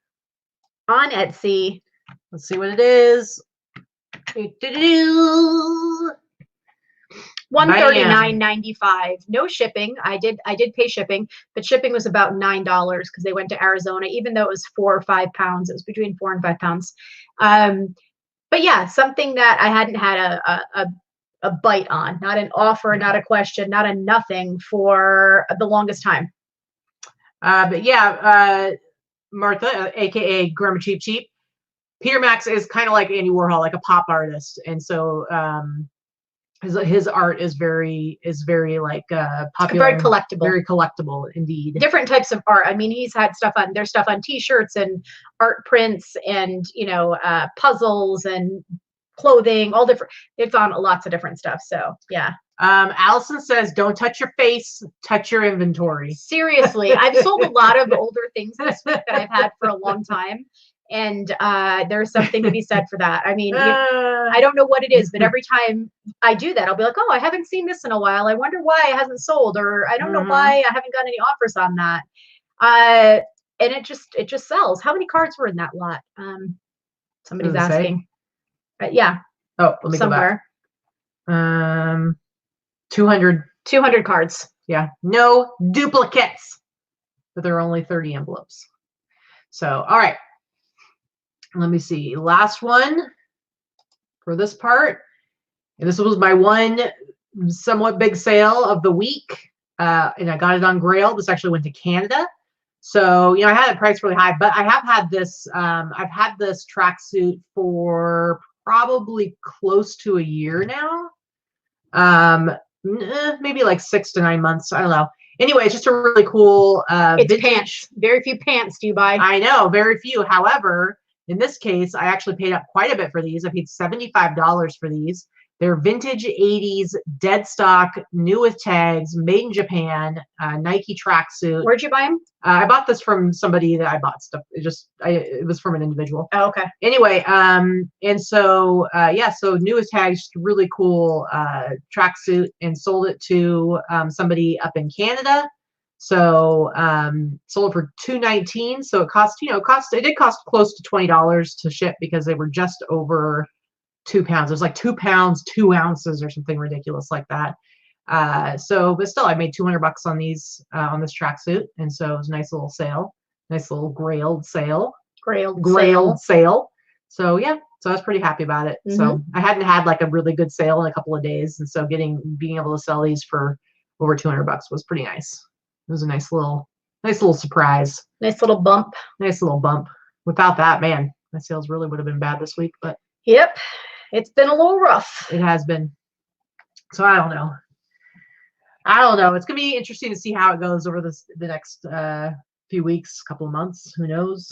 on Etsy. Let's see what it is. $139.95. No shipping. I did pay shipping, but shipping was about $9 because they went to Arizona, even though it was 4 or 5 pounds. It was between 4 and 5 pounds. But yeah, something that I hadn't had a bite on, not an offer, not a question, not a nothing for the longest time. But yeah, Martha, aka Grandma Cheap Cheap, Peter Max is kind of like Andy Warhol, like a pop artist, and so his art is very like popular, very collectible indeed. Different types of art. I mean, he's had there's stuff on t-shirts and art prints and puzzles and clothing, all different. It's on lots of different stuff. So yeah. Allison says, don't touch your face, touch your inventory. Seriously, I've sold a lot of older things this week that I've had for a long time. And there's something to be said for that. I mean, I don't know what it is, but every time I do that, I'll be like, oh, I haven't seen this in a while. I wonder why it hasn't sold, or I don't know why I haven't got any offers on that. And it just sells. How many cards were in that lot? Somebody's asking. Yeah. Oh, let me somewhere. Go back. 200 cards. Yeah. No duplicates. But there are only 30 envelopes. So, all right. Let me see. Last one for this part. And this was my one somewhat big sale of the week, and I got it on Grail. This actually went to Canada. So, I had it priced really high, but I have had this, I've had this tracksuit for probably close to a year now. Maybe like 6 to 9 months. I don't know. Anyway, it's just a really cool, it's vintage. Pants. Very few pants do you buy. I know, very few. However, in this case, I actually paid up quite a bit for these. I paid $75 for these. They're vintage 80s, dead stock, new with tags, made in Japan, Nike tracksuit. Where'd you buy them? I bought this from somebody that I bought stuff. It was from an individual. Oh, okay. Anyway, and so, so new with tags, just really cool tracksuit, and sold it to somebody up in Canada. So sold it for $219. So it did cost close to $20 to ship because they were just over 2 pounds. It was like 2 pounds, 2 ounces or something ridiculous like that. But still, I made $200 on these, on this tracksuit. And so it was a nice little sale, nice little grailed sale. Grailed sale. So yeah, so I was pretty happy about it. Mm-hmm. So I hadn't had like a really good sale in a couple of days. And so being able to sell these for over $200 was pretty nice. It was a nice little surprise. Nice little bump. Without that, man, my sales really would have been bad this week, but. Yep. It's been a little rough. It has been. So I don't know. It's going to be interesting to see how it goes over the next few weeks, couple of months. Who knows?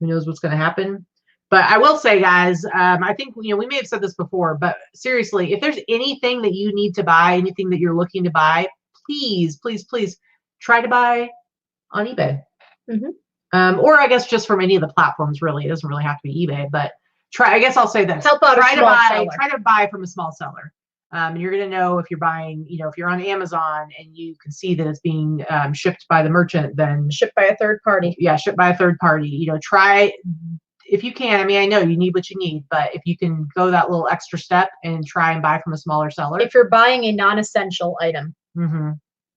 Who knows what's going to happen? But I will say, guys, I think, we may have said this before, but seriously, if there's anything that you need to buy, anything that you're looking to buy, please, please, please try to buy on eBay. Mm-hmm. Or I guess just from any of the platforms, really. It doesn't really have to be eBay, but I guess I'll say this. Help out try to buy from a small seller. And you're going to know if you're buying, if you're on Amazon and you can see that it's being shipped by the merchant, then shipped by a third party. Yeah, shipped by a third party. Try if you can. I mean, I know you need what you need, but if you can go that little extra step and try and buy from a smaller seller. If you're buying a non-essential item, mm-hmm.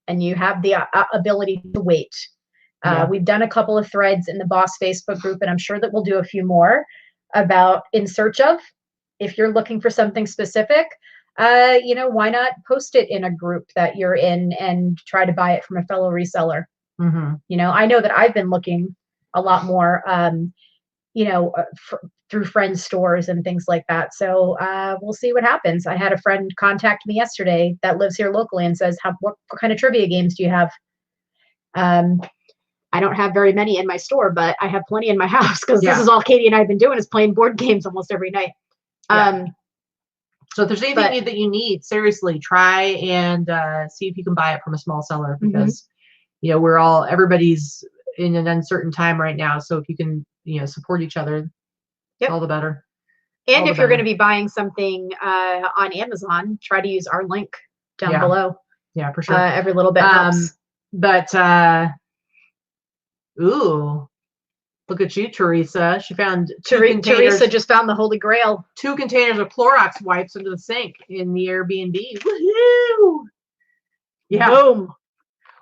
and you have the ability to wait, we've done a couple of threads in the Boss Facebook group, and I'm sure that we'll do a few more about in search of. If you're looking for something specific, why not post it in a group that you're in and try to buy it from a fellow reseller? Mm-hmm. I know that I've been looking a lot more, through friends' stores and things like that. So we'll see what happens. I had a friend contact me yesterday that lives here locally and says, what kind of trivia games do you have? I don't have very many in my store, but I have plenty in my house because this is all Katie and I have been doing is playing board games almost every night. Yeah. So if there's anything that you need, seriously, try and see if you can buy it from a small seller because, everybody's in an uncertain time right now. So if you can, support each other, all the better. And if you're going to be buying something on Amazon, try to use our link down below. Yeah, for sure. Every little bit helps. Ooh, look at you, Teresa. She found Teresa just found the Holy Grail. 2 containers of Clorox wipes under the sink in the Airbnb. Woohoo! Yeah. Boom.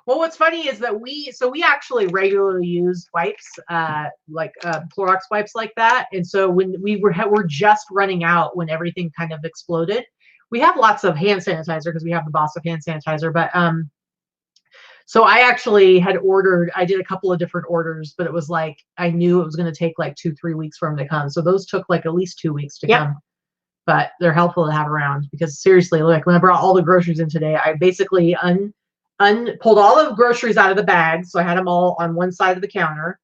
Well, what's funny is that we actually regularly use wipes, Clorox wipes like that. And so when we're just running out when everything kind of exploded. We have lots of hand sanitizer because we have the Boss of hand sanitizer, but so I actually I did a couple of different orders, but it was like, I knew it was going to take like 2-3 weeks for them to come. So those took like at least 2 weeks to come, but they're helpful to have around because seriously, like when I brought all the groceries in today, I basically pulled all the groceries out of the bags. So I had them all on one side of the counter.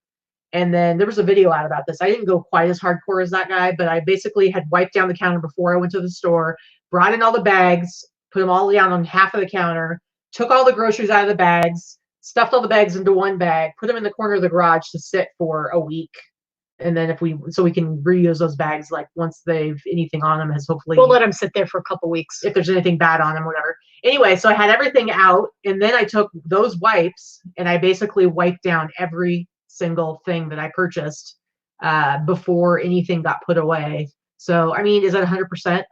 And then there was a video out about this. I didn't go quite as hardcore as that guy, but I basically had wiped down the counter before I went to the store, brought in all the bags, put them all down on half of the counter, took all the groceries out of the bags, stuffed all the bags into one bag, put them in the corner of the garage to sit for a week. And then we can reuse those bags, like once anything on them has hopefully. We'll let them sit there for a couple weeks. If there's anything bad on them, whatever. Anyway, so I had everything out and then I took those wipes and I basically wiped down every single thing that I purchased before anything got put away. So, I mean, is that 100%?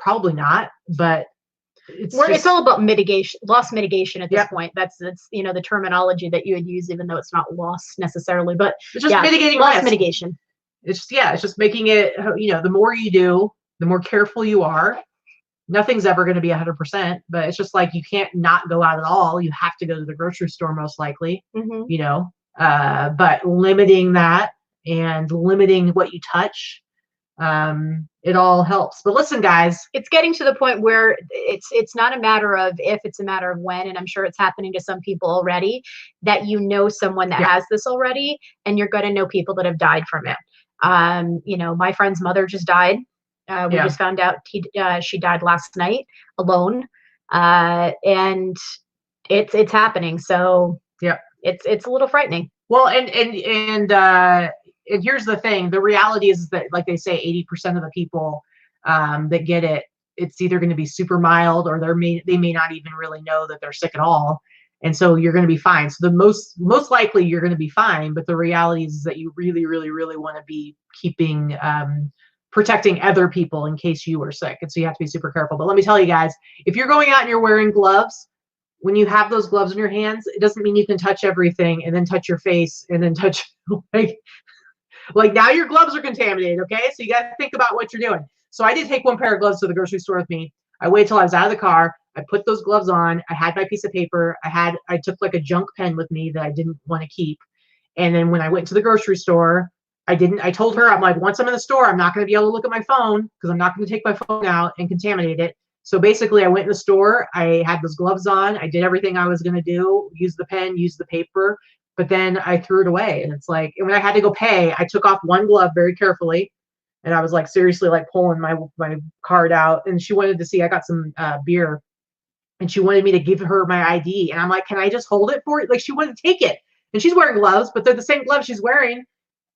Probably not, but it's all about loss mitigation at this point. That's the terminology that you would use, even though it's not loss necessarily, but it's just mitigating loss mitigation. It's just making it, the more you do, the more careful you are. nothing's ever going to be 100%, but it's just like, you can't not go out at all. You have to go to the grocery store most likely, you know, but limiting that and limiting what you touch, it all helps. But listen, guys, it's getting to the point where it's not a matter of if, it's a matter of when. And I'm sure it's happening to some people already, that you know someone that has this already, and you're going to know people that have died from it. You know, my friend's mother just died. We just found out she died last night alone, and it's happening. So it's a little frightening. Well, and here's the thing: the reality is that, like they say, 80% of the people that get it, it's either going to be super mild, or they may not even really know that they're sick at all, and so you're going to be fine. So the most likely you're going to be fine. But the reality is that you really, really, really want to be keeping protecting other people in case you are sick, and so you have to be super careful. But let me tell you guys, if you're going out and you're wearing gloves, when you have those gloves in your hands, it doesn't mean you can touch everything and then touch your face and then touch like now your gloves are contaminated. Okay, so you got to think about what you're doing. So I did take one pair of gloves to the grocery store with me. I waited till I was out of the car. I put those gloves on. I had my piece of paper. I took like a junk pen with me that I didn't want to keep. And then when I went to the grocery store, I told her, I'm like, once I'm in the store, I'm not going to be able to look at my phone, because I'm not going to take my phone out and contaminate it. So basically I went in the store, I had those gloves on, I did everything I was going to do, use the pen, use the paper, but then I threw it away. And it's like, and when I had to go pay, I took off one glove very carefully, and I was like, seriously, like pulling my card out. And she wanted to see, I got some beer, and she wanted me to give her my ID. And I'm like, can I just hold it for you? Like, she wanted to take it, and she's wearing gloves, but they're the same gloves she's wearing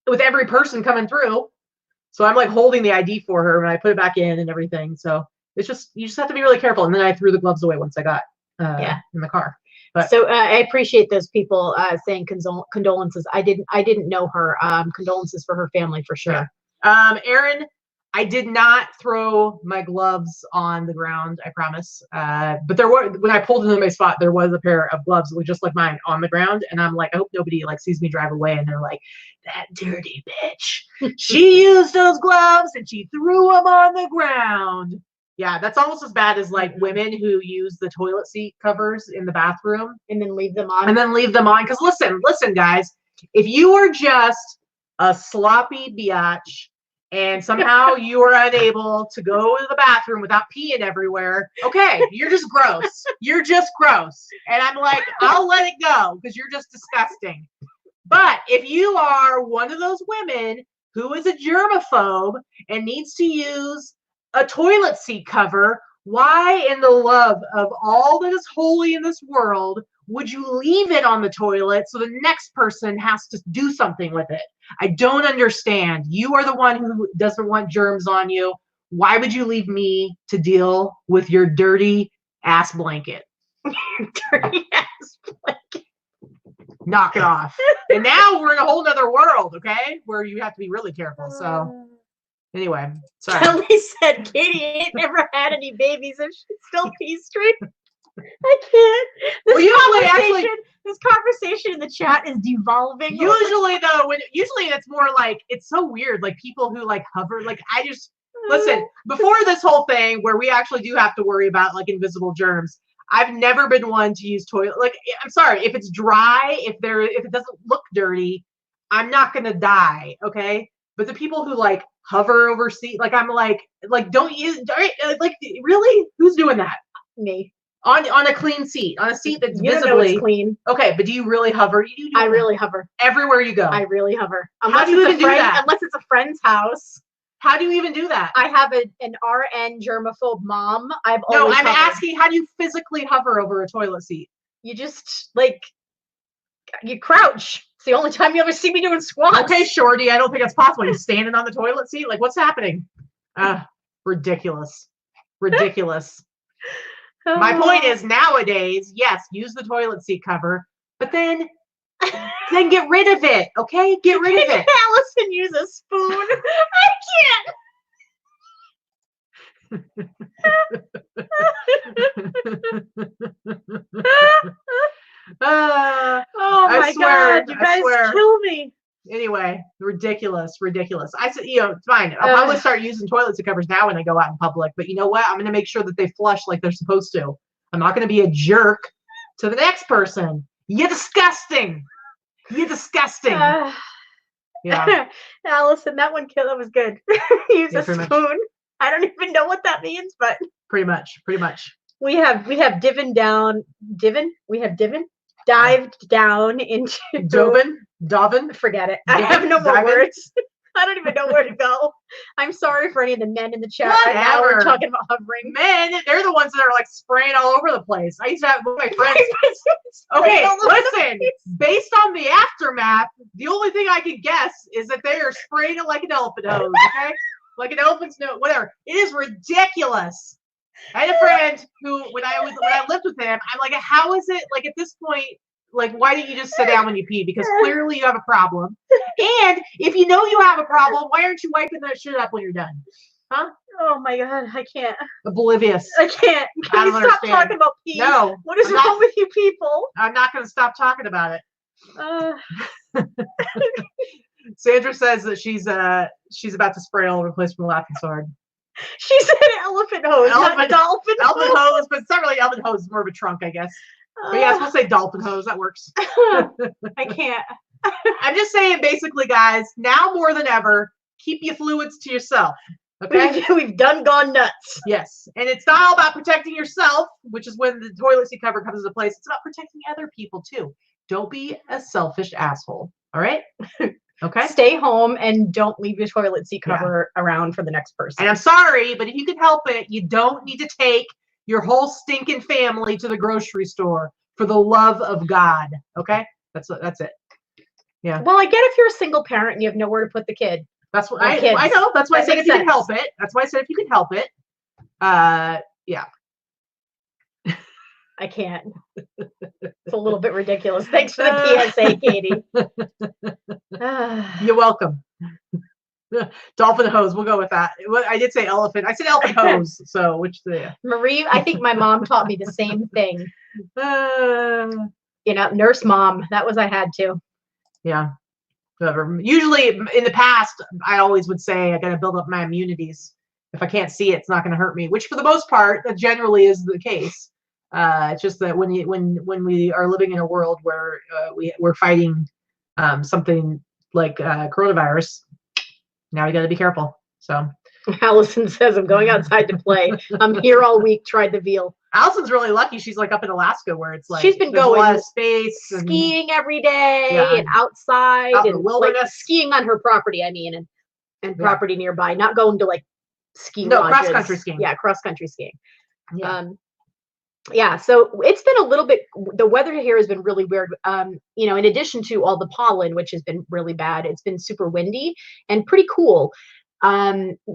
with every person coming through. So I'm like holding the ID for her, and I put it back in and everything. So it's just, you just have to be really careful. And then I threw the gloves away once I got in the car. But so I appreciate those people saying condolences. I didn't know her. Condolences for her family for sure. Erin, I did not throw my gloves on the ground, I promise. But there were, when I pulled into my spot, there was a pair of gloves that were just like mine on the ground. And I'm like, I hope nobody like sees me drive away and they're like, that dirty bitch. She used those gloves and she threw them on the ground. Yeah, that's almost as bad as like women who use the toilet seat covers in the bathroom and then leave them on. Because listen, guys, if you are just a sloppy biatch and somehow you are unable to go to the bathroom without peeing everywhere, okay, you're just gross. You're just gross. And I'm like, I'll let it go because you're just disgusting. But if you are one of those women who is a germaphobe and needs to use a toilet seat cover, why in the love of all that is holy in this world would you leave it on the toilet so the next person has to do something with it? I don't understand. You are the one who doesn't want germs on you. Why would you leave me to deal with your dirty ass blanket? Dirty ass blanket. Knock it off. And now we're in a whole nother world, okay? Where you have to be really careful. So anyway, sorry. Kelly said Katy ain't never had any babies and she's still pastry. I can't. This conversation in the chat is devolving. Usually though, usually it's more like, it's so weird. Like people who like hover, like I just, listen, before this whole thing where we actually do have to worry about like invisible germs, I've never been one to use toilet. Like, I'm sorry, if it's dry, if it doesn't look dirty, I'm not going to die. Okay. But the people who like hover over seat, like I'm like don't use, like really? Who's doing that? Me. On a clean seat, on a seat that's visibly clean. Okay, but do you really hover? I really hover. Everywhere you go. I really hover. How do you even do that? Unless it's a friend's house. How do you even do that? I have an RN germaphobe mom. I'm asking, how do you physically hover over a toilet seat? You just you crouch. It's the only time you ever see me doing squats. Okay, shorty, I don't think it's possible. You're standing on the toilet seat? Like, what's happening? Ridiculous. Ridiculous. My point is, nowadays, yes, use the toilet seat cover, but then get rid of it, okay? Get rid of it. Allison use a spoon. I can't. Oh my God, you guys kill me. Anyway, Ridiculous. I said, it's fine. I'll probably start using toilet seat covers now when I go out in public. But you know what? I'm going to make sure that they flush like they're supposed to. I'm not going to be a jerk to the next person. You're disgusting. Yeah. Allison, that was good. Use a spoon. Much. I don't even know what that means, but pretty much. We have dived down into Dovin. Forget it. I have no more words. I don't even know where to go. I'm sorry for any of the men in the chat right now. We're talking about hovering. Men, they're the ones that are like spraying all over the place. I used to have my friends. Okay, listen. Based on the aftermath, the only thing I can guess is that they are spraying it like an elephant hose. Okay, like an elephant's nose, whatever. It is ridiculous. I had a friend who, when I lived with him, I'm like, how is it like at this point? Like, why don't you just sit down when you pee? Because clearly you have a problem. And if you know you have a problem, why aren't you wiping that shit up when you're done? Huh? Oh my God, I can't. Oblivious. I can't. Can you stop talking about pee? No. What is wrong with you people? I'm not going to stop talking about it. Sandra says that she's about to spray all over the place from laughing so hard. She said elephant hose, not dolphin hose. Elephant hose, but it's not really elephant hose. It's more of a trunk, I guess. But yes, we'll say dolphin hose. That works. I can't. I'm just saying, basically, guys, now more than ever, keep your fluids to yourself. Okay? We've done gone nuts. Yes. And it's not all about protecting yourself, which is when the toilet seat cover comes into place. It's about protecting other people, too. Don't be a selfish asshole. All right? Okay? Stay home and don't leave your toilet seat cover around for the next person. And I'm sorry, but if you can help it, you don't need to take your whole stinking family to the grocery store, for the love of God. Okay, that's it. Yeah. Well, I get if you're a single parent and you have nowhere to put the kid. That's what I know. That's why I said if you can help it. That's why I said if you can help it. Yeah. I can't. It's a little bit ridiculous. Thanks for the PSA, Katy. You're welcome. Dolphin hose. We'll go with that. I did say elephant. I said elephant hose. So Marie, I think my mom taught me the same thing. Nurse mom. That was I had to. Yeah. Usually in the past, I always would say I got to build up my immunities. If I can't see it, it's not going to hurt me. Which for the most part, that generally is the case. It's just that when we are living in a world where we're fighting something like coronavirus. Now we got to be careful. So Allison says, I'm going outside to play. I'm here all week. Tried the veal. Allison's really lucky. She's like up in Alaska where it's like she's been going a lot of space skiing every day and outside out in and the wilderness. Like skiing on her property. I mean, and property nearby, not going to like ski. No, cross country skiing. Yeah, cross country skiing. Yeah. So it's been a little bit, the weather here has been really weird. In addition to all the pollen, which has been really bad, it's been super windy and pretty cool.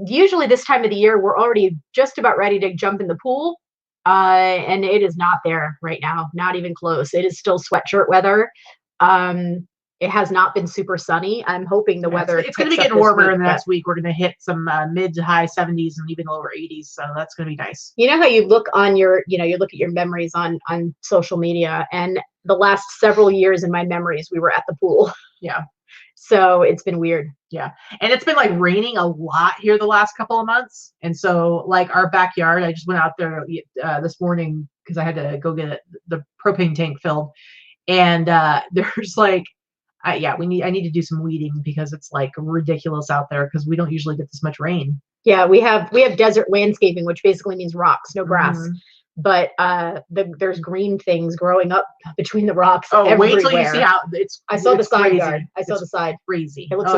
Usually this time of the year, we're already just about ready to jump in the pool. And it is not there right now, not even close. It is still sweatshirt weather. It has not been super sunny. I'm hoping the weather. It's going to be getting warmer in the next week. We're going to hit some mid to high 70s and even lower 80s. So that's going to be nice. You know how you look on you look at your memories on social media, and the last several years in my memories, we were at the pool. Yeah. So it's been weird. Yeah. And it's been like raining a lot here the last couple of months. And so like our backyard, I just went out there this morning because I had to go get the propane tank filled. And there's like, I need to do some weeding because it's like ridiculous out there because we don't usually get this much rain. Yeah, we have desert landscaping, which basically means rocks, no grass. Mm-hmm. But there's green things growing up between the rocks. Oh, everywhere. Wait till you see how it's. I saw the side crazy. yard. I saw the side. Crazy. It looks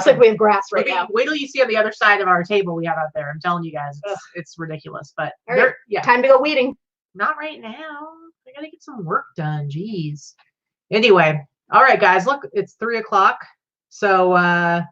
like we have grass right now. Wait till you see on the other side of our table we have out there. I'm telling you guys, it's ridiculous. But right. Time to go weeding. Not right now. I gotta get some work done. Jeez. Anyway. All right, guys, look, it's 3:00. So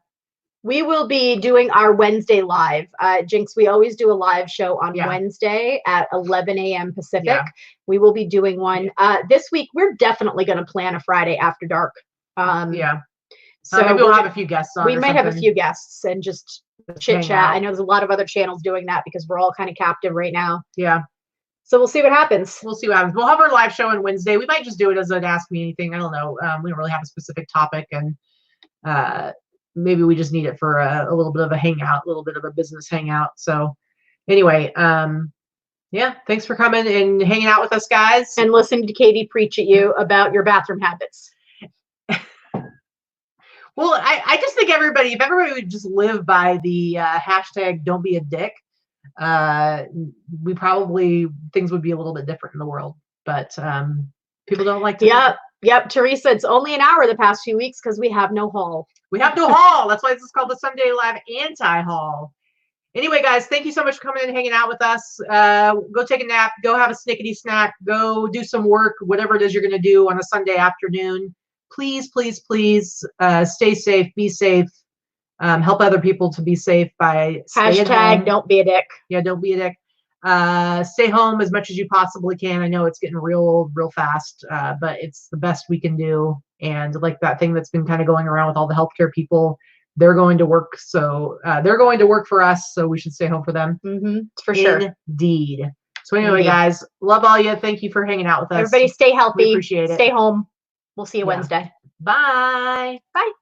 we will be doing our Wednesday live. Jinx, we always do a live show on Wednesday at 11 a.m. Pacific. Yeah. We will be doing one this week. We're definitely going to plan a Friday after dark. So maybe we'll have a few guests on. We might have a few guests and just chit chat. I know there's a lot of other channels doing that because we're all kind of captive right now. Yeah. So we'll see what happens. We'll have our live show on Wednesday. We might just do it as an Ask Me Anything. I don't know. We don't really have a specific topic. And maybe we just need it for a little bit of a hangout, a little bit of a business hangout. So anyway, yeah, thanks for coming and hanging out with us, guys. And listening to Katy preach at you about your bathroom habits. Well, I just think if everybody would just live by the hashtag don't be a dick, things would be a little bit different in the world. But people don't like to. Yep. Teresa, it's only an hour the past few weeks because we have no haul. We have no haul. That's why this is called the Sunday Live Anti-Haul. Anyway, guys, thank you so much for coming and hanging out with us. Go take a nap. Go have a snickety snack. Go do some work, whatever it is you're going to do on a Sunday afternoon. Please, please, please stay safe. Be safe. Help other people to be safe by hashtag don't be a dick. Yeah, don't be a dick. Stay home as much as you possibly can. I know it's getting real old real fast, but it's the best we can do. And like that thing that's been kind of going around with all the healthcare people, they're going to work. So they're going to work for us. So we should stay home for them. For sure. Indeed. So anyway, guys, love all you. Thank you for hanging out with us. Everybody stay healthy. We appreciate it. Stay home. We'll see you Wednesday. Bye. Bye.